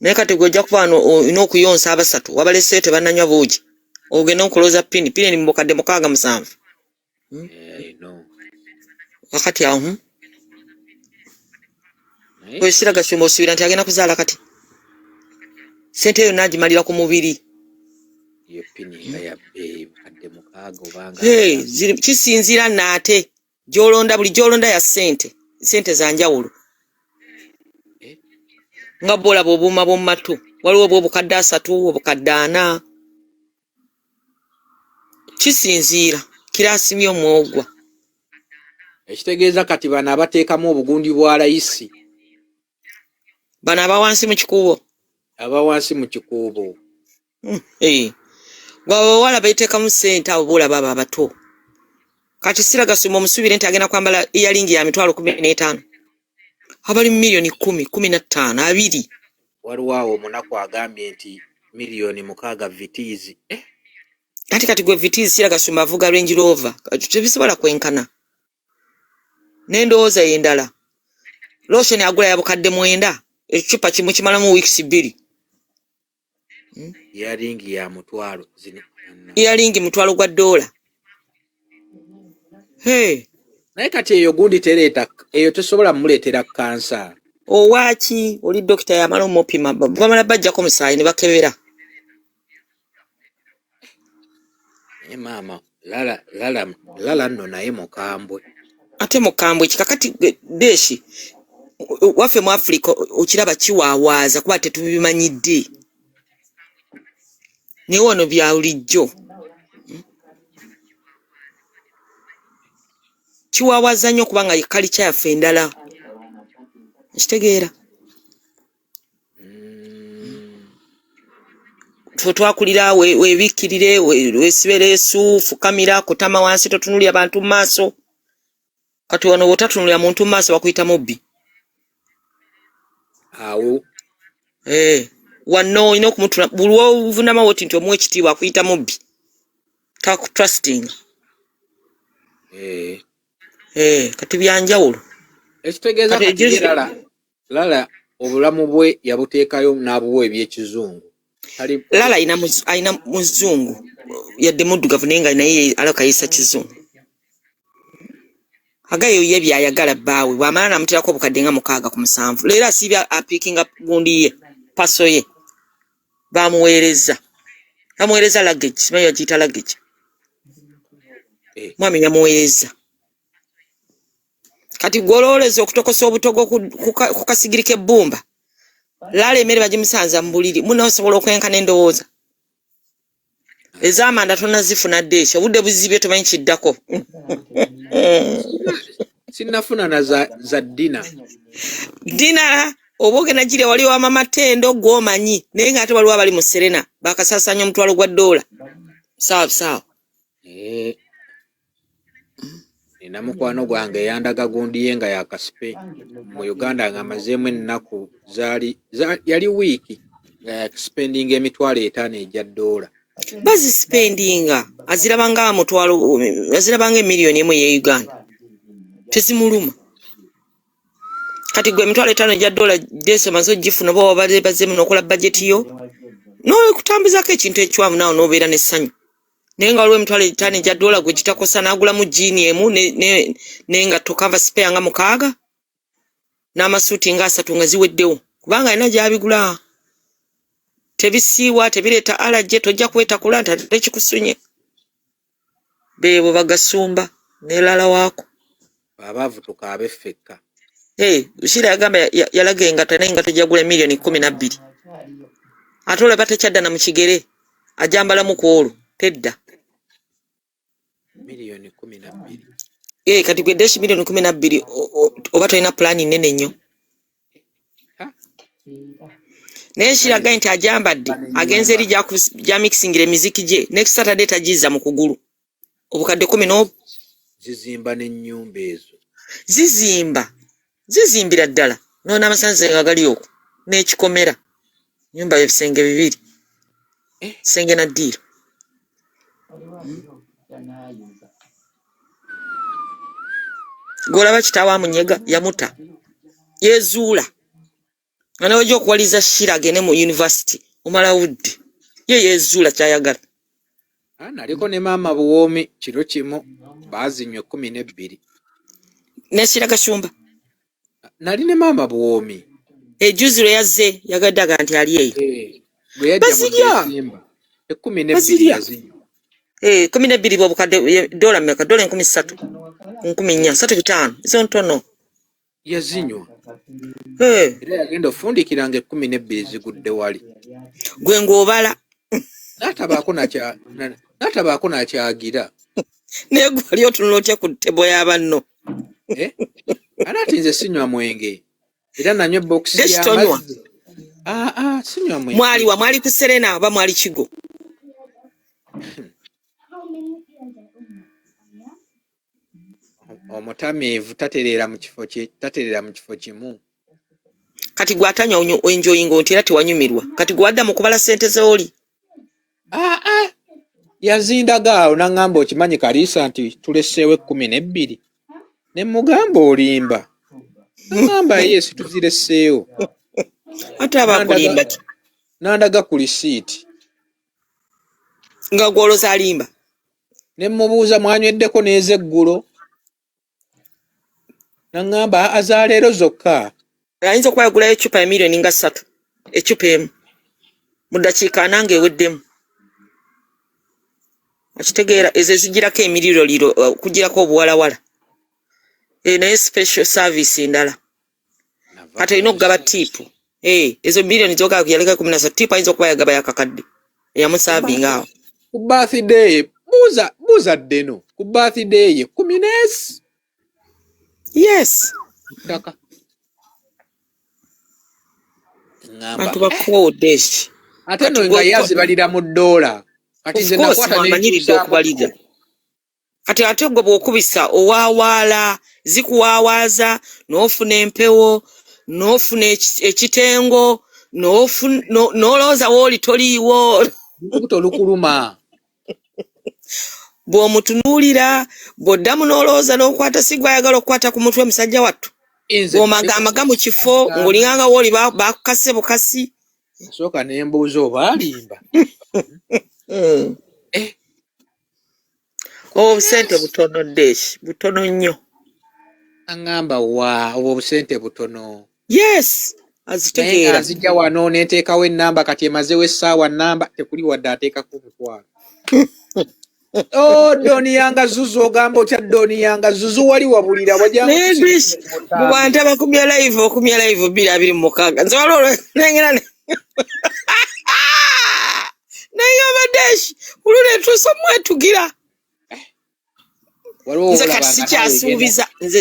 Naye kati gwojja kuba olina okuyonsa abasatu wabalese tebannanywa buugi. Ogenda okuloza pini ni mbukadde 67. Wakati aho Shira Gashumba osubira nti agenda kuzaala kati. Sente eyo nagimalira ku mubiri. Kisinzira naate gyolonda buli gyolonda ya sente za njawulo. Nga bola bw'obuuma bw'omumatu waliwo obw'obukadde 3 obukadde 4. Kisinziira kirasimye omwogwa. Ekitegeeza kati bano abateekamu obugundi bwa layisi. Bano abawansi mu kikuubo. Abawansi mu kikuubo. Gwabawala beteekamu ssente abo bola baba abato. Kati Shira Gashumba omusubire nti agenda kwambala earring ya mitwalo 15. Abali milioni 10, 15, 2. Waliwo awo omunaku agambye nti milioni 6 vitizi. Kati gwe vitizi Shira Gashumba avuga Range Rover. Tebisobola kwenkana. N'endowooza y'endala. Lotion agula ya bukadde 9. Ekicupa kimu kimalamu weeks 2. Earring ya mutwalo zino. Earring mutwalo gwa $. Naye kati eyo gundi tereeta eyo tesobola muleetera kansa. Owaki oli dokita yamala omupima bamala bajjako musaayi ne bakebera. Mama Lala nno naye mukambwe. Ate mukambwe kikakati Deshi waffe mu Africa okiraba kiwaawaaza kuba tetubimanyidde. Ni wano bya bulijjo. Kiwawaza nnyo kubanga culture yaffe endala. Kitegeera. Twakulira weebikirire weesibereesu fukamira kutama wansi totunulya abantu mu maaso. Kati wano wotatunulya muntu mu maaso bakuyita mubbi. Awo. Wano ino kumutuna bulwo vunama woti nti omuwe ekitiibwa akuyita mubbi. Takutrusting. Kati byanjawulo. Ekitegeeza kati Lala obulamu bwe yabuteekayo n'abuwa eby'ekizungu. Lala ayina muzungu yadde muddugavu naye nga naye alakayisa kizungu. Agayo ye byayagala bbaawe bw'amala namuteerako obukadde nga 6 ku 7. Leero asiibya apiikinga gundi ye paso ye bamuweereza luggage simanyi bagiyita luggage. Mwami yamuweereza. Kati gwolowoleza okutokosa obutogo ku kasigiri k'ebbumba. Lala emmere bagimusanza mu buliri munaosobola okwenkana endowooza. Ez'amanda tonazifuna ddeesha obudde buzibye tomanyi kiddako. Sinnafuna na za dina. Dina oba ogenda girya wali wa mama Tendo gw'omanyi naye ng'ate waliwo abali mu Serena bakasaasanya omutwalo gwa $. Sawa. Nina mukwano gwange yandaga gundi ye nga yakasipe mu Uganda nga amazeemu ennaku yali wiiki nga yakispendinga emitwalo 5 egya $. Bazisipendinga azirabanga emiliyoni 1 ye Uganda. Tezimuluma. Kati gwe emitwalo 5 egya $, Deso mazo gifuna bo bazeemu n'okola bajeti yo. Nowe kutambuzako ekintu ekiwamu naawe n'obeera n'essanyu. Naye nga waliwo emitwalo 5 egya $, gwe kitakosa n'agulamu jiini emu n'engatto canvas pair nga 6 n'amasuuti nga 3 nga ziweddewo kubanga alina gy'abigula. Tebisiiwa tebireeta allergy tojja kwetakula nti tekikusunye. Beebo bagasumba ne Lala waako. Abaavu tukaabe ffekka. Ushira yagamba yalaga engato naye engato gyagula miliyoni 12. Ate olaba tekyadda mu kigere ajambalamu ku olwo tedda. Miliyoni 12. Kati gwe Deshi miliyoni 12 oba tolina plani nene nnyo. Naye Shiraga nti ajambadde agenze eri gya mixingira emiziki gye next Saturday tagiza mu kugulu. Obukadde 10 zizimba n'ennyumba ezo. Zizimbira ddala. Nona amasanze nga gali okwo n'ekikomera. Nyumba y'ebisenge 2. Senge na ddiro. Golaba kitaawa amunyega yamuta. Yezuula. Nga nawe okuwaliza Shiraga ne mu university omala wudde. Yezuula kyayagala. Naliko ne maama Buwoomi kiro kimu baazinywa 12. Ne Shiraga Shumba. Nali ne maama Buwoomi. Juzi lwe yazze yagaddaga nti ali eyo. Bwe yajja mu Desemba 12 yazinywa. 12 bw'obukadde $, meka $3,000 3,400 izo ntono. Yazinywa. Era yagenda ofundikiranga 12 zigudde wali. Gwe ng'obala. N'atabaako nakyagira. Naye gwali otunula otya ku ttebo y'abanno. Ate nze sinywa mwenge. Era nanywa box y'amazzi. Sinywa mwenge. Mwali ku Serena oba mwali Kigo? Omutamiivu tatereera mu kifo kimu. Kati gwatanywa enjoyinga nti era tewanyumirwa. Kati gwadda mu kubala ssente z'oli. Yazindaga awo n'angamba okimanyi Kaliisa nti tulesseewo 12. Ne mugamba olimba. N'angamba yes tuziresseewo. Ate abakulimba ki? N'andaga ku lisiiti. Nga gwoloza alimba. Ne mubuuza mwanyweddeko n'ezeggulo. N'angamba azaaleero zokka. Ayinza okuba yagulayo eccupa ya miliyoni nga 3. Eccupa emu. Mu ddakiika 4 eweddemu. Akitegeera ezo zigirako emiriroliro kugirako obuwalawala. Naye special service ndala. Kati olina okugaba tiipu. Ezo miliyoni z'oga yaleka 13 tiipu ayinza okuba yagaba yakakadde. eyamusavinga awo ku birthday buuza ddeno ku birthday ye kuminesi yes ttaka bantu bakuwa Desh ate no nga yazibalira mu ddoola kati nze nakwata manyiridde okubalira kati ate gwe bw'okubisa owaawaala zikuwaawaaza n'ofuna empewo n'ofuna ekitengo n'olowooza wooli toliiwo tolukuluma bw'omutunuulira bw'oddamu n'olowooza n'okwata sigwa ayagala okukwata ku mutwe musajja wattu bw'omagamaga mu kifo ng'olinganga wooli bakukase bukasi nsooka n'embuuza oba alimba obusente butono Desh butono nnyo aŋŋamba wa obwo obusente butono yes azitegeera azijja wano neeteekawo ennamba kati emazewo essaawa nnamba tekuli wadde ateekako omutwalo Doni yanga Zuzu ogamba otya Doni yanga Zuzu wali wabulira wajja mu bantu abakumya live 226 nze waliwo nengera nengamba Desh ulule tuso mwetugira nze kati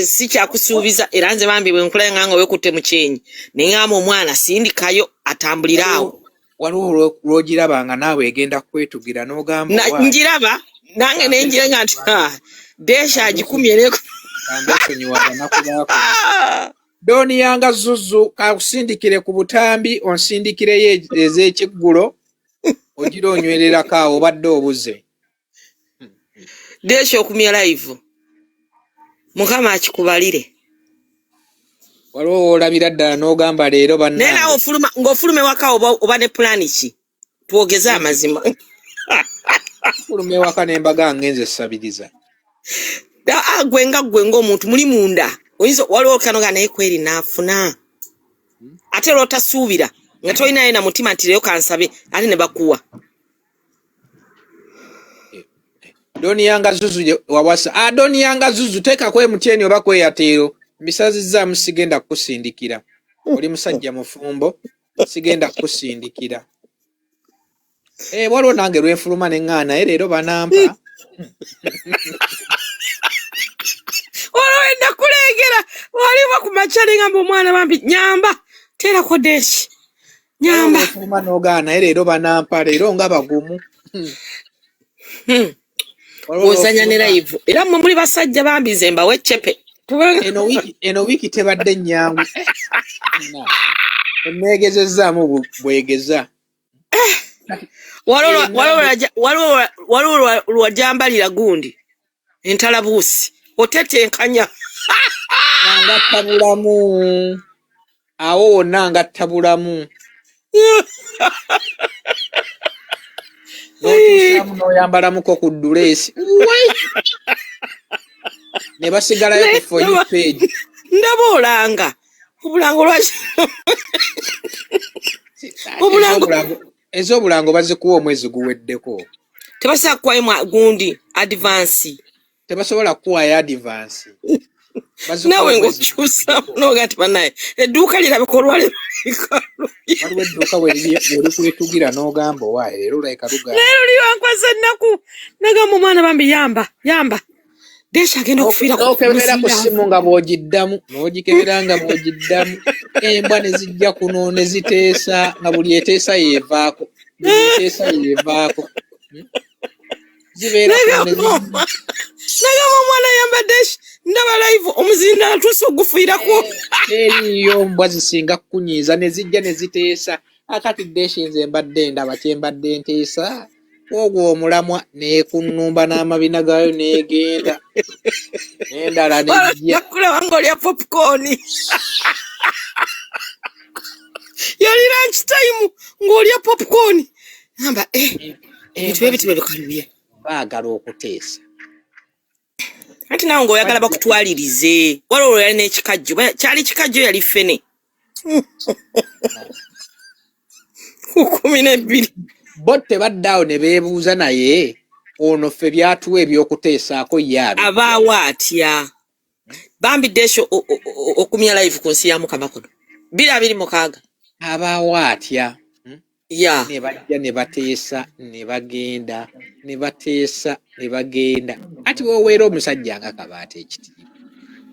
sikyakusuubiza era nze bambi bwe nkula nganga wekutte mu kyenyi nengamba omwana sindikayo atambuliraawo waliwo lwogirabanga naawe egenda kwetugira n'ogamba njiraba nange nenjira nga nti Desh agikumye Doni yanga Zuzu kakusindikire ku butambi onsindikireyo ez'ekiggulo ogira onywererako awo obadde obuze Desh okumya live mukama akikubalire waliwo olabira ddala n'ogamba leero bannange naye nawe ng'ofuluma ewaka oba ne pulaani ki twogeze amazima fuluma ewaka nembaga ngenze essabiriza gwe ng'omuntu muli munda oyinza waliwo kanoga naye kweri naafuna ate lwotasuubira nga tolinayo na mutima nti leero kansabe ate ne bakuwa Doni yanga Zuzu wawasa Doni yanga Zuzu teekako emuteni oba kweyateero mbisazizaamu sigenda kukusindikira oli musajja mufumbo sigenda kukusindikira waliwo nange lwenfuluma neŋŋaana naye leero banampa waliwo edda kulengera waliwo ku makyali ngamba omwana bambi nyamba teerako Desh nyamba lwenfuluma n'ogaana naye leero banampa leero nga bagumu ozanya ne live era mmwe muli basajja bambi nze mbawe cepe eno wiiki tebadde nnyangu eneegezezaamu bwegeza waliwo lwajambalira gundi entalabuusi otetenkanya ngatta bulamu awo wonna ngatta bulamu notusaamu n'oyambalamuko ku duleesi ne basigalayo ku foyi page ndaba olanga obulango ez'obulango bazikuwa omwezi guweddeko tebasobola kuwayo gundi advance tebasobola kuwayo advance nawe ng'okyusa noga nti banaye edduuka lirabika olwaleero waliwo edduuka weri kwetugira n'ogamba owaaye leero olabika luganda leero liwankwasa ennaku nagamba omwana bambi yamba Desh agenda okufiira n'okebera ku ssimu nga bw'ogiddamu n'ogikebera nga bw'ogiddamu embwa ne zijja kuno ne ziteesa nga buli eteesa yeevaako nagamba omwana yamba Desh ndaba live omuzindala tuusa ogufiirako eriyo mbwa zisinga kukunyiiza ne zijja ne ziteesa akati Desh nze mbadde ndaba kyembadde nteesa ogwo omulamwa neekunnumba n'amabina gaayo neegenda n'endala nejja kulaba ng'olya popcorn yali lunch time ng'olya popcorn ngamba ebintu ebyo bikaluye baagala okuteesa ati nawe ng'oyagala bakutwalirize waliwo yali n'ekikajjo kyali kikajjo yali ffene 12 bo tebaddeawo ne beebuuza naye ono ffe byatuwa ebyokuteesaako yaabi abaawo atya bambi Desh okumya live ku nsi ya Mukama kuno 226 abaawo atya Yeah. ne bajja ne bateesa ne bagenda ne bateesa ne bagenda ati woweera omusajja nga Kabaata ekitiibwa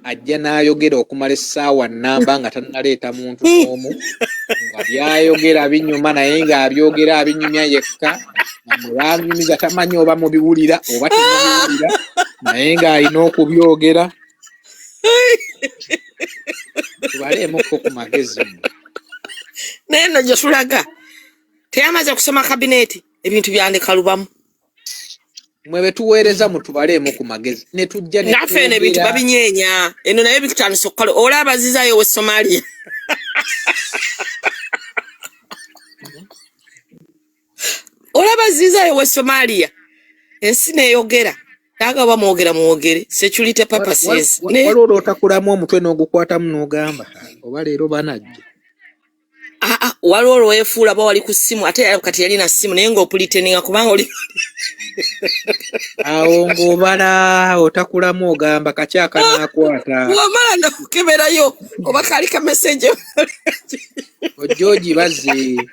ajja n'ayogera okumala essaawa nnamba nga tannaleeta muntu n'omu nga byayogera binyuma naye ng'abyogera abinyumya yekka nga mwe banyumiza tamanyi oba mubiwulira oba temubiwulira naye ng'alina okubyogera. Tubaleemukko ku magezi Naye nno gye tulaga teyamaze kusoma kabineeti ebintu byandeka lubamu. mwe betuweereza mutubaleemu ku magezi ne tujja ne Naffe eno ebintu babinyeenya eno naye bikutandisa okukola olaba abazizayo we Somalia. Olaba azizayo we Somalia ensi neeyogera naga bamwogera mwogere security purposes. waliwo olwotakulamu omutwe n'ogukwatamu n'ogamba oba leero banajja. Waliwo olwefuula ba wali ku ssimu ate kati yalina ssimu naye ng'opuliteninga kubanga oli awo ng'obala otakulamu ogamba kakyaka n'akwata wamala nakukeberayo oba kaali ka message ojja ogibaze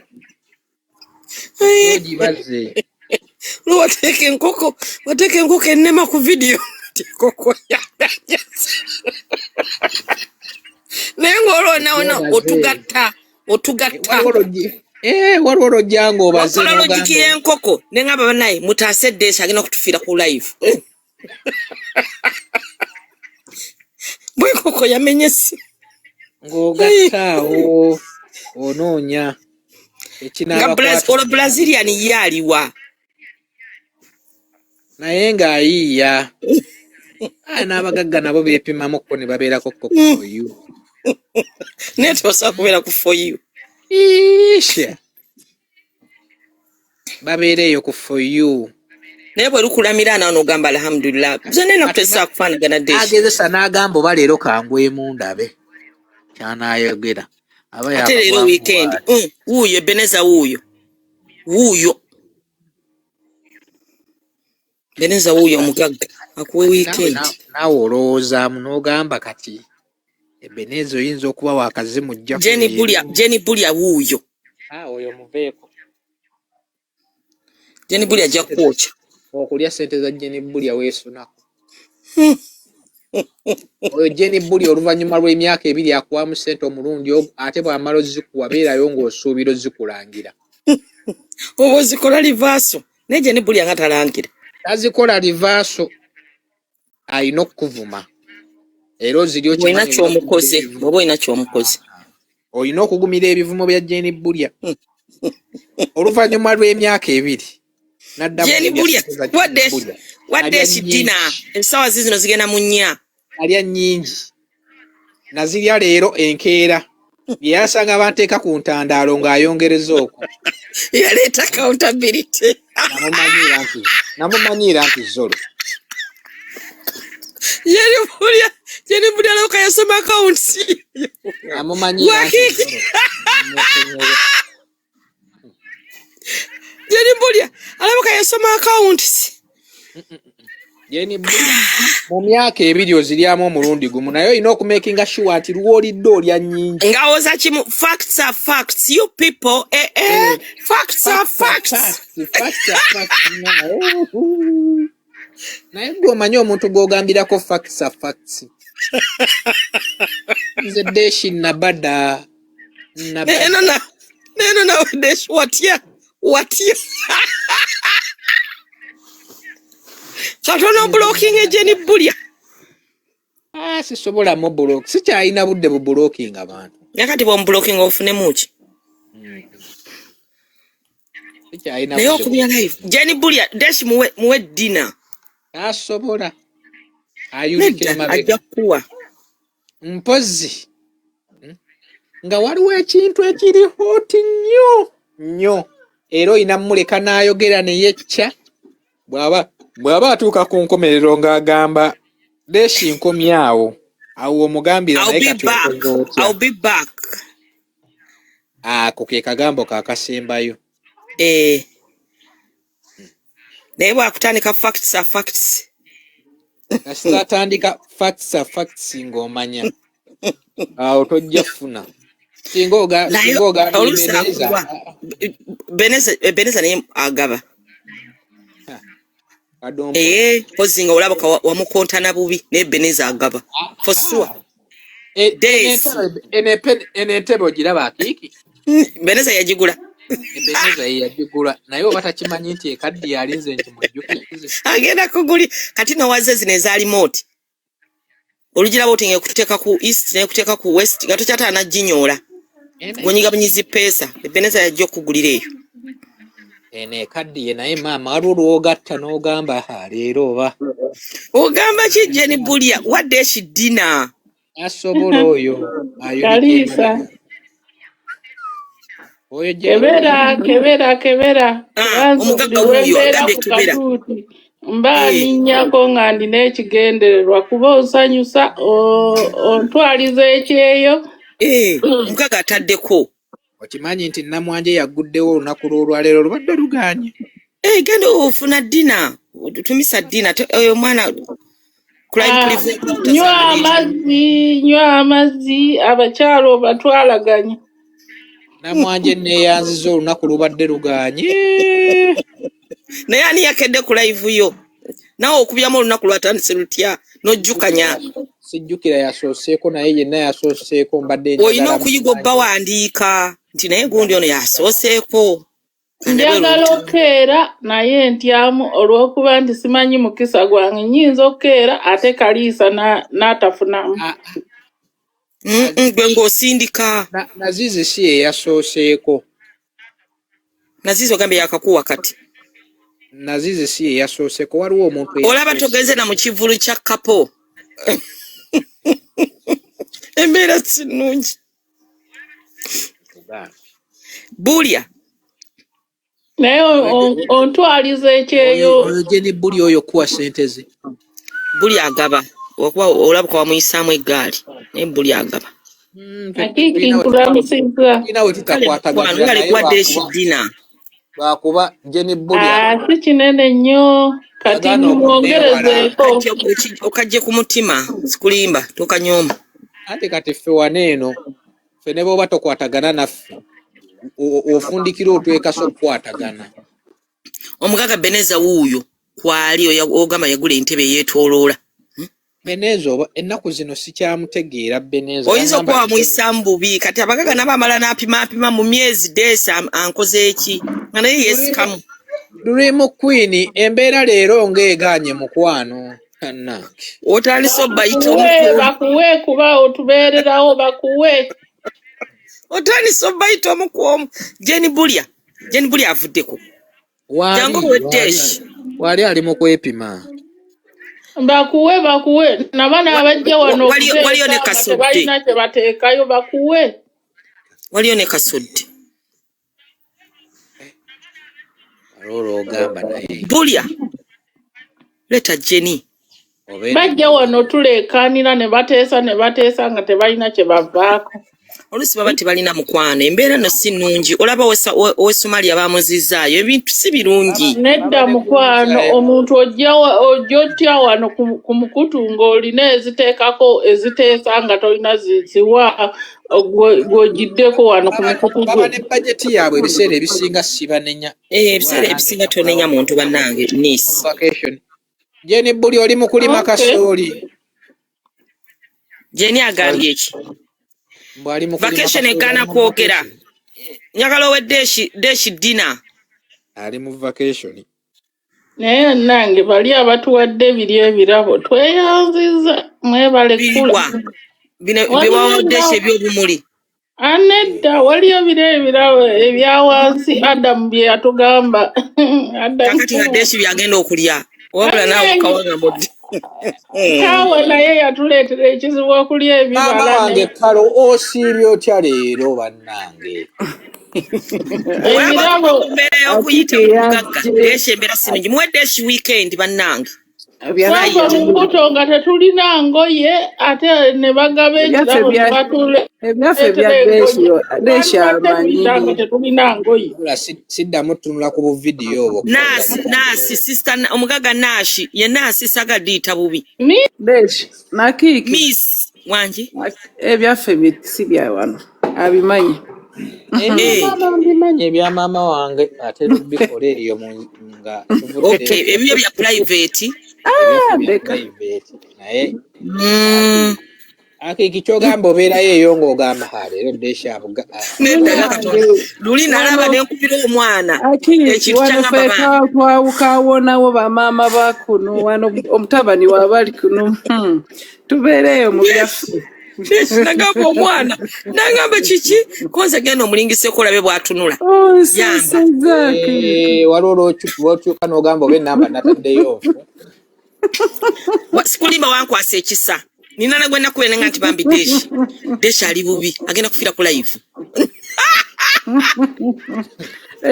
wateeka enkoko ennema ku video enkoko naye ng'olwonaona otugatta waliwo olwojja ng'obaze wakola logiki y'enkoko ne ngamba banaye mutaase eddeesi agenda kutufiira ku live bwenkoko yamenye essimu ng'ogattaawo onoonya olwo Brazilian ye aliwa naye ng'ayiiya n'abagagga nabo beepimamukko ne babeerako kokoyu naye tebasobola kubeera ku for you isha babeereeyo ku for you naye bwe lukulamira nawo n'ogamba alhamdulillah zonna enakuteesa kufaanagana ddeesi agezesa n'agamba oba leero kangwemu ndabe kyanaayogera ate leero weekend wuuyo Ebeneza wuuyo Ebeneza wuuyo omugagga akuwe weekend naawe olowoozaamu n'ogamba kati Ebeneza oyinza okuba wakazimu jja Jenny Bulya wuuyo oyo muveeko Jenny Bulya ajja kwokya okulya ssente za Jenny Bulya weesunako oyo Jenny Bulya oluvannyuma lw'emyaka 2 akuwamu ssente omulundi ogwo ate bw'amala ozikuwa beerayo ng'osuubira ozikulangira oba ozikola livaaso naye Jenny Bulya nga talangira tazikola livaaso alina okukuvuma era oziryo olina kyomukoze bw'oba olina kyomukoze olina okugumira ebivumo bya Jenny Bulya oluvannyuma lw'emyaka 2 Jenny Bulya wadde ekidina essaawa zino zigenda mu 4 alya nnyingi nazirya leero enkeera yasanga banteeka ku ntandaalo ng'ayongereza okwo yaleeta accountability namumanyiira nti zolo Jenny Bulya alabika yasoma accounts namumanyiira nti Jenny Bulya alabika yasoma accounts Jenny Bulya mu myaka 2 oziryamu omulundi gumu naye olina okumakinga sure ati lwolidde olya nnyingi ngawoza kimu facts are facts you people facts are facts naye gwe omanyi omuntu gw'ogambirako facts are facts nze Deshi nabada neno nawe Deshi watya katono blocking Jenny Bulya sisobola mu block sikyalina budde bu blocking abantu yakati bwa blocking ofune muki sikyalina naye okubya live Jenny Bulya Deshi muwe dinner asobola ayulike mabega ajja kuwa mpozi nga waliwo ekintu ekiri hoti nnyo era oyina muleka n'ayogera ne yecca bw'aba atuuka ku nkomerero ng'agamba Deshi nkomyawo awo omugambira naye kati I'll be back ako ke kagambo kaakasembayo naye bwakutandika facts are facts kasitatandika facts are facts ng'omanya awo tojja funa Singoga Beneza naye agaba. Kadombo. Pozinga olabaka wamukontana bubi ne Beneza agaba. For sure. Enetebo giraba akiki. Beneza yagigula. Beneza yagigula. Naye obatakimanyi nti ekaddi yalinze nti mujjukize. Agenda kuguli kati no waze zine zali moti. Olugira voting ekuteeka ku east ne kuteeka ku west gato kyata na jinyola. Gonyiga bunyizi pesa. Beneza yajjo kugulira eyo. Ene kaddi ye naye maama walulu ogatta n'ogamba leero oba. Ogamba ki Jenny Bulia wadde shi dina. Asobola oyo. Kalisa. Oyo Kebera. Omugaga wuyo agambe kebera. Mbani nyako nga ndina ekigendererwa kuba osanyusa ontwaliza ekyeyo. Omugaga ataddeko. Okimanyi nti Namwanje yaguddewo olunaku lw'olwaleero lubadde luganye. Genda ofuna dina. Tumisa dina oyo mwana nywa amazzi abakyalo batwalaganye. Namwanje neeyanziza olunaku lubadde luganye. Naye ani yakedde ku live yo? Nawe okubyamu olunaku lwatandise lutya n'ojjukanya. Sijjukira yasooseeko naye yenna yasooseeko mbadde njagala. Olina okuyiga obba wandiika nti naye gundi ono yasooseeko. Njagala okeera naye ntyamu olw'okuba nti simanyi mukisa gwange nnyinza okeera ate Kaliisa n'atafunamu. Gwe ng'osindika. Nazizi si ye yasooseeko. Nazizi ogambye yakakuwa kati. Nazizi si ye yasooseeko waliwo omuntu olaba togeze na mu kivulu kya kapo. Embeera si nnungi. Bulia. Naye ontwaliza ekyeyo. Oyo Jenny Bulia oyo kuwa ssente ze. Bulia agaba. Okuba olabaka wamuyisaamu eggaali. Naye Bulia agaba. Akiki nkulamusiza. Inawe tutakwatagana. Ngali kuwadde ekidina. Lwakuba Jenny Bulia. Si kinene nnyo. Kati mwongerezeeko. Okajje ku mutima. Sikulimba. Tokanyooma. Ate kati ffe waneeno. Ffe ne bw'oba tokwatagana naffe. Ofundikira otwekasa okukwatagana. Omugaga Beneza wuuyo kwali ogamba yagula entebe yeetooloola. Beneza oba ennaku zino sikyamutegeera Beneza. Oyinza okuba wamuyisaamu bubi kati abagaga nabamala n'apima mu myezi deesa ankoze eki nga naye yeesikamu. Dream Queen embeera leero ng'egaanye mukwano. Kannange. Otandise obbayita bakuwe kuba otubeererawo bakuwe. Otandise obbayita omukwomu. Jenny Bulia avuddeko. Jangu weddeeshi. Wali ali mu kwepima. Bakuwe nabana abajja wano waliyo ne kasodde. Balina kye bateekayo bakuwe. Waliyo ne kasodde. Ogamba naye. Bulia. Leta Jenny. Bajja wano tuleekaanira ne bateesa nga tebalina kye bavaako. Olusi baba tebalina mukwano embeera no si nnungi olaba we Somalia bamuzizaayo ebintu si birungi. Nedda mukwano omuntu ojjotya wano ku mukutu ng'olina eziteesa nga tolina ziwa gw'ogiddeko wano ku mukutu. Baba ne bajeti yaabwe ebiseera ebisinga sibanenya. Ebiseera ebisinga tonenya muntu bannange nice. Jenny Bulia oli mu kulima kasooli. Jenny agambye eki? Vacation egana kwogera. Njagala owe deshi dina. Ali mu vacation. Naye nange bali abatuwadde ebiri ebirabo tweyanziza mwebalekula. Bino bibawo deshi eby'obumuli. Anedda waliyo ebirabo ebya wansi Adamu bye yatugamba. Kakati nga deshi byagenda okulya. Wabula naawe kawanga mbodde. Kawe naye yatuleetera ekizibu okulya ebibala. Maama wange kalo osiibye otya leero bannange. Ebirabo okuyita mugagga deshi embeera sinungi muwe deshi weekend bannange. Wava mukuto nga tetulina ngoye ate ne bagaba ekirabo batule. Ebyaffe bya deshi amanyi. Tetulina ngoye. Siddamu tunula ku buvidiyo obwo. Nasi sister omugaga Nashi ye Nasi sagadita bubi. Deshi nakiki. Miss Wanji. Ebyaffe si bya wano. abimanyi. Maama mbimanyi ebya maama wange ate bikola eyo nga okay ebyo bya private naye Akiki kyogamba obeerayo eyo ng'ogamba leero deshabuga neddaga Katonda luli nalaba nenkubira omwana ekintu kyangamba twawukawonawo bamaama bakuno wano omutabani waabali kuno tubeereyo mu byaffe. nagamba omwana nagamba kiki konze genda omulingiseko olabe bw'atunula waliwo lwokyuka n'ogamba oba enamba nataddeyo sikulimba wankwasa ekisa nina nagwe nakubena nti bambi deshi ali bubi agenda kufira ku live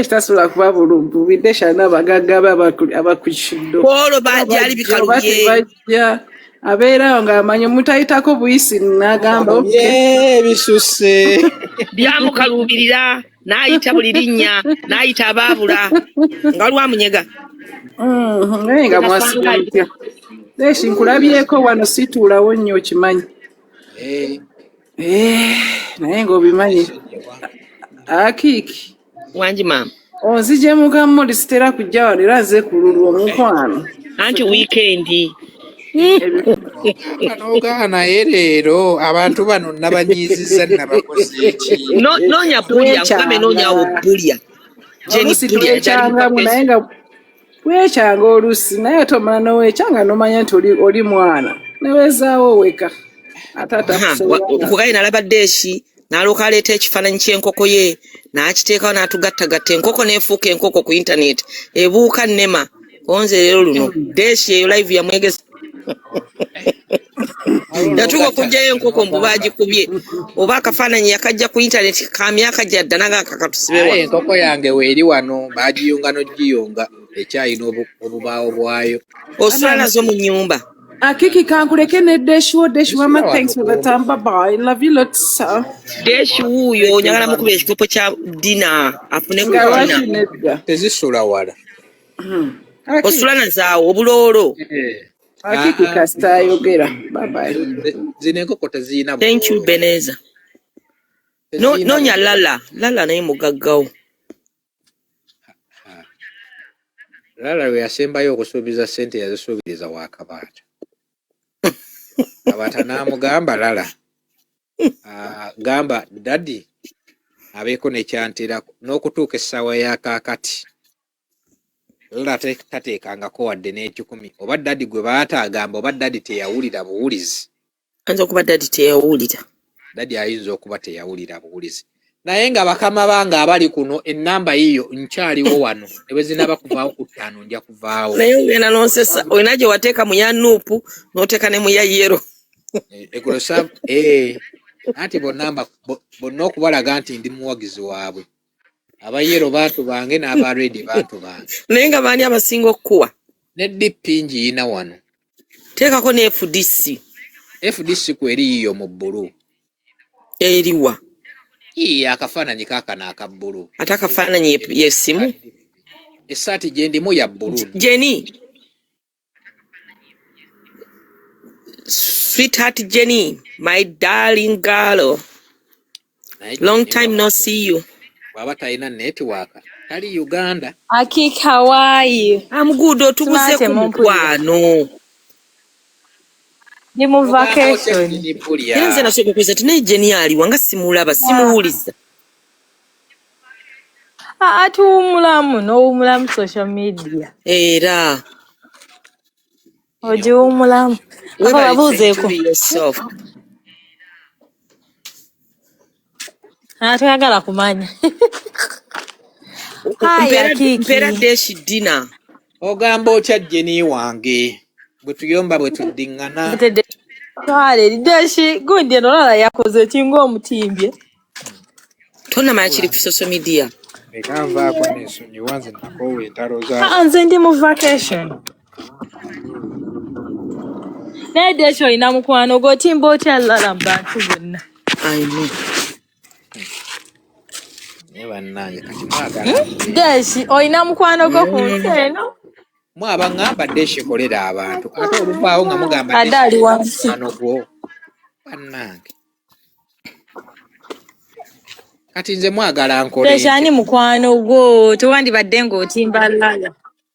tasula kuba bulumbu bidesha n'abagagga abakwishiddwa olwo bajali bikaluye abeerawo ng'amanyi mutayitako buyisi n'agamba bisusse byamukaluubirira n'ayita buli linnya n'ayita abaabula nga lwamunyega naye nga mwasiga mutya deshi nkulabyeko wano situulawo nnyo okimanyi naye ng'obimanyi Akiki wangi maama onzije mukammo lisitera kujja wano era nze kululwa omukwano anti wiikendi n'ogaa naye leero abantu bano nabanyiiziza nabakoze eki noonya bulya nkugambe noonyawo bulya jenibulyangamu naye nga weekyanga oluusi naye tomala noweekyanga nomanya nti oli mwana newezaawo weka nkugaye nalaba deshi n'alooka aleeta ekifaananyi ky'enkoko ye n'akiteekawo n'atugattagatta enkoko n'efuuka enkoko ku intaneti ebuuka nnema konze leero luno deshi eyo live yamwegesa yatuuka okugjayo enkoko mbu baagikubye oba akafaananyi yakajja ku intaneti ka myaka gyadda nagakakatusibewa enkoko yange weeri wano baagiyunga n'ogiyunga ekyayina obubaawo bwayo osula nazo mu nnyumba Akiki kankuleke ne Deshi mama thanks for the time bye bye love you lots Deshi wuuyo njagala mukuba ekikopo kya dina afune ku dina tezisula wala osula nazaawo obuloolo Akiki kasita ayogera bye bye zino enkoko teziyina thank you Beneza noonya lala naye mugaggawo lala lwe yasembayo okusuubiza ssente yazisuubiriza wakabaata kabaata n'amugamba lala gamba dadi abeeko nekyanterako n'okutuuka essaawa yakakati lala tateekangako wadde n'ekikumi oba dadi gwe baataagamba oba dadi teyawulira buwulizi ayinza okuba dadi teyawulira dadi ayinza okuba teyawulira buwulizi naye nga bakama bange abali kuno ennamba yiyo nkyaliwo wano ne bwe zinaba kuvaawo ku ttaano nja kuvaawo naye ogenda nonsesa olina gye wateeka mu ya nuupu n'oteeka ne mu ya yero egulosa anti bonna okubalaga nti ndi muwagizi waabwe abayero bantu bange n'aba redi bantu bange naye nga baani abasinga okukuwa ne DP njiyina wano teekako ne FDC kweri yiyo mu bbulu eriwa akafaananyi kaakano aka bbulu ate akafaananyi yesimu essaati gye ndimu ya bbulu Jenny sweetheart Jenny my darling girl long time no see you bwaba talina netiwaaka tali Uganda Akiki how are you I'm good otubuze ku mukwano ndi mu vacation era nze nasooka okuza ti naye Jenny aliwa nga simulaba simuwuliza atuwumulamu n'owumulamu social media era ogiwumulamu babuuzeeko toyagala kumanya mpeera Deshi dina ogamba otya Jenny wange bwe tuyomba bwe tuddiŋŋana Deshi gundi eno lala yakoze kinga omutimbye tonnamanya kiri ku social media ekanvaako n'ensonyiwa nze nakoowa entalo za nze ndi mu vacation naye Deshi olina mukwano gwotimba otya lala mu bantu bonna naye bannange kati mwagala Deshi olina mukwano gwo ku nsi eno mwabaŋŋamba Deshi kolera abantu ate oluvaawo nga mugamba adde ali wansi mukwano gwo bannange kati nze mwagala nkole Teshani mukwano gwo tewandibadde ng'otimba Lala.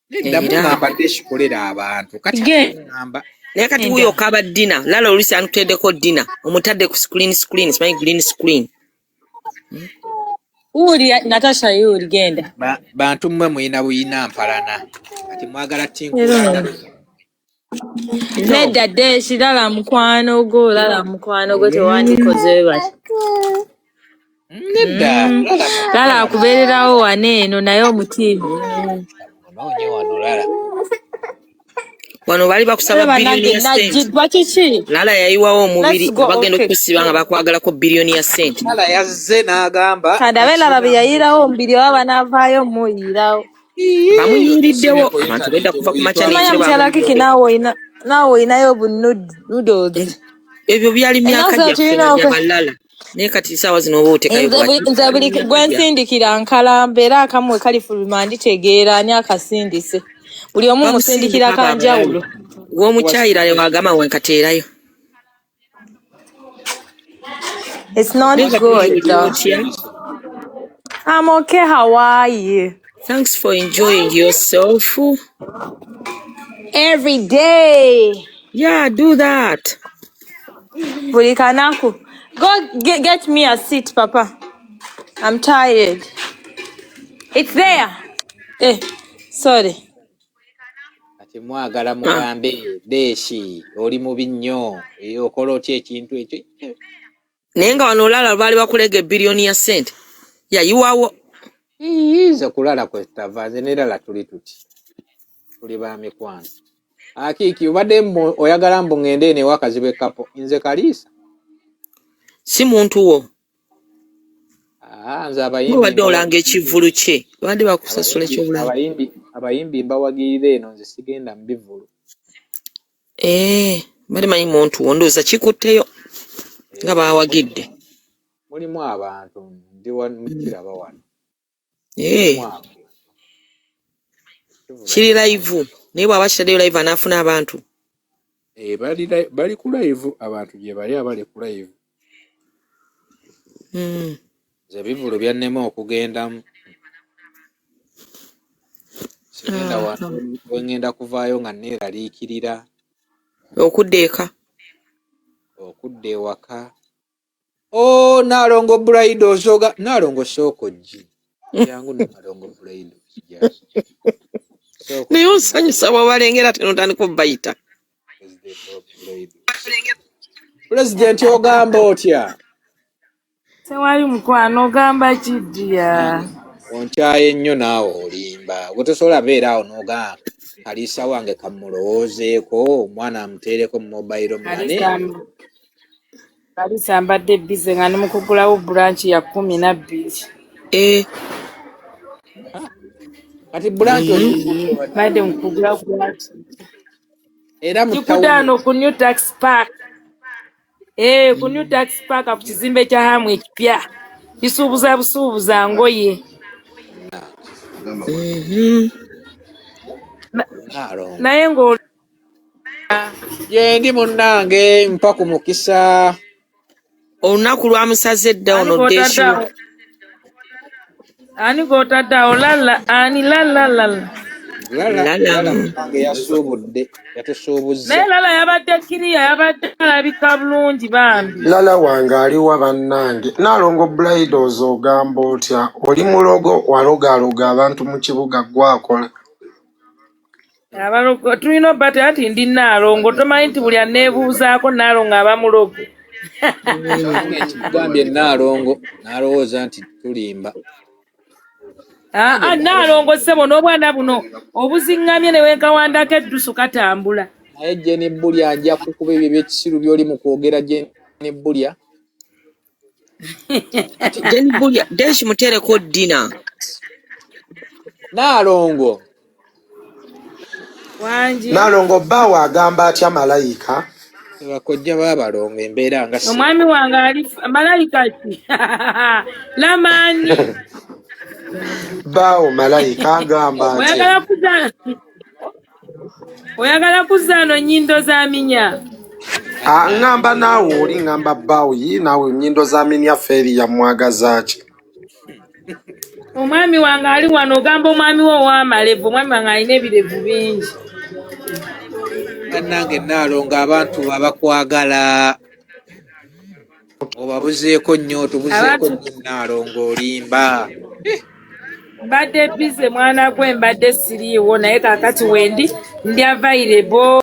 nedda mugamba teshikolera abantu kati ngamba naye kati wuyo kaba dina Lala olusi anuteddeko dina omutadde ku screen simanyi green screen. Uli Natasha yuli genda. Bantu mmwe muyina buyina mpalana kati mwagala tinkulanda. Nedda Deshi Lala mukwano gwo tewandikoze bati. Nedda Lala akubeererawo waneeno naye omutiivu. Onoonye wano Lala. Wano bali bakusaba bilioni ya sente. Lala yayiwawo omubiri bagenda okusiba nga bakwagalako bilioni ya sente. Lala yazze n'agamba. Kandabe Lala bwe yayirawo omubiri oba n'avaayo muyirawo. Bamuyiriddewo abantu bedda kuva ku makya n'ekiro mukyala kiki naawe olinayo noodles. Ebyo byali myaka gyaffe Lala. Naye kati saawa zino oba otekayo nze buli gwe nsindikira nkalamba era akamu kali fuluma nditegeera ani akasindise. Buli omu musindikira kanjawulo. Gw'omukyayira wagamba wenkateerayo. It's not good though. I'm okay, how are you? Thanks for enjoying yourself. Every day. Yeah, do that. Buli kanaku. Go get me a seat, Papa. I'm tired. It's there. Sorry. Ati mwagala mugambe Deshi oli mubi nnyo okola otya ekintu ekyo. Naye nga wano Lala baali bakulega bilioni ya sente. Yayiwawo. Nze kulala kwetava nze ne Lala tuli tuti. Tuli ba mikwano. Akiki obadde oyagala mbu ngende ene wakazibe kapo nze Kalisa. Si muntu wo. Nze abayimbi. Obadde olanga ekivulu kye. Bandi bakusasula ekyobulamu. Abayimbi mbawagirire eno nze sigenda mu bivulu. Bali manyi muntu wo ndowooza kikutteyo nga bawagidde. Mulimu abantu ndi wamukiraba wano. Kiri live. Naye bw'aba kitaddeyo live anaafuna abantu. Bali ku live abantu gye bali abali ku live. Nze bivulu byannema okugendamu. Sigenda wano wengenda kuvaayo nga neeraliikirira. Okudda eka. Okudda ewaka. Naalongo Bride osoga. Naalongo Sookojji. Yangu Naalongo Bride. Naye osanyusa bw'abalengera tenotandika obbayita. Pulezidenti ogamba otya? Tewali mukwano ogamba kidya. Onkyaye nnyo naawe olimba. Gwe tosobola beera awo n'ogamba Kalisa wange kamulowoozeeko omwana amuteereko mu mobile money. Kalisa mbadde bize nga ne mu kugulawo branch ya 12. Kati branch mbadde mu kugulawo branch. Era mu Kikudano ku New Tax Park. Ku New Tax Park ku kizimbe kya hamu ekipya. Kisuubuza busuubuza ngoye. Naye ngo yendi munnange mpa ku mukisa. Olunaku lwamusaze dda ono Deshi. Ani gotaddawo Lala ani Lala. Lala munnange yasuubudde yatusuubuzza. Naye Lala yabadde kiriya yabadde alabika bulungi bambi. Lala wange aliwa bannange. Naalongo Bride ogamba otya? Oli mulogo walogaloga abantu mu kibuga gwakola. Abalogo tulina obate ati ndi Naalongo tomanyi nti buli aneebuuzaako Naalongo aba mulogo. Gambye Naalongo n'alowooza nti tulimba. Naalongo ssebo n'obwana buno obuziŋŋamye ne wenkawandako eddusu katambula. Naye Jeni Bulya ajja kukuba ebyo ebyekisiru by'oli mu kwogera Jeni Bulya. Jeni Bulya Deshi muteereko dina. Naalongo. Naalongo bbaawe agamba atya malayika? Bakojja baabalongo embeera nga omwami wange ali malayika ki? Lamani. Bbaawe malayika agamba atya? Oyagala kuzaano nnyindo za minya. Ngamba naawe oli ngamba bbaawe naawe nnyindo za minya feeri ya mwagaza ki? Omwami wange ali wano ogamba omwami wo ow'amalevu omwami wange alina ebirevu bingi. Bannange Nnaalongo abantu abakwagala obabuzeeko nnyo otubuzeeko nnyo Nnaalongo olimba. Mbadde bize mwana gwe mbadde siriiwo naye kaakati wendi ndi available.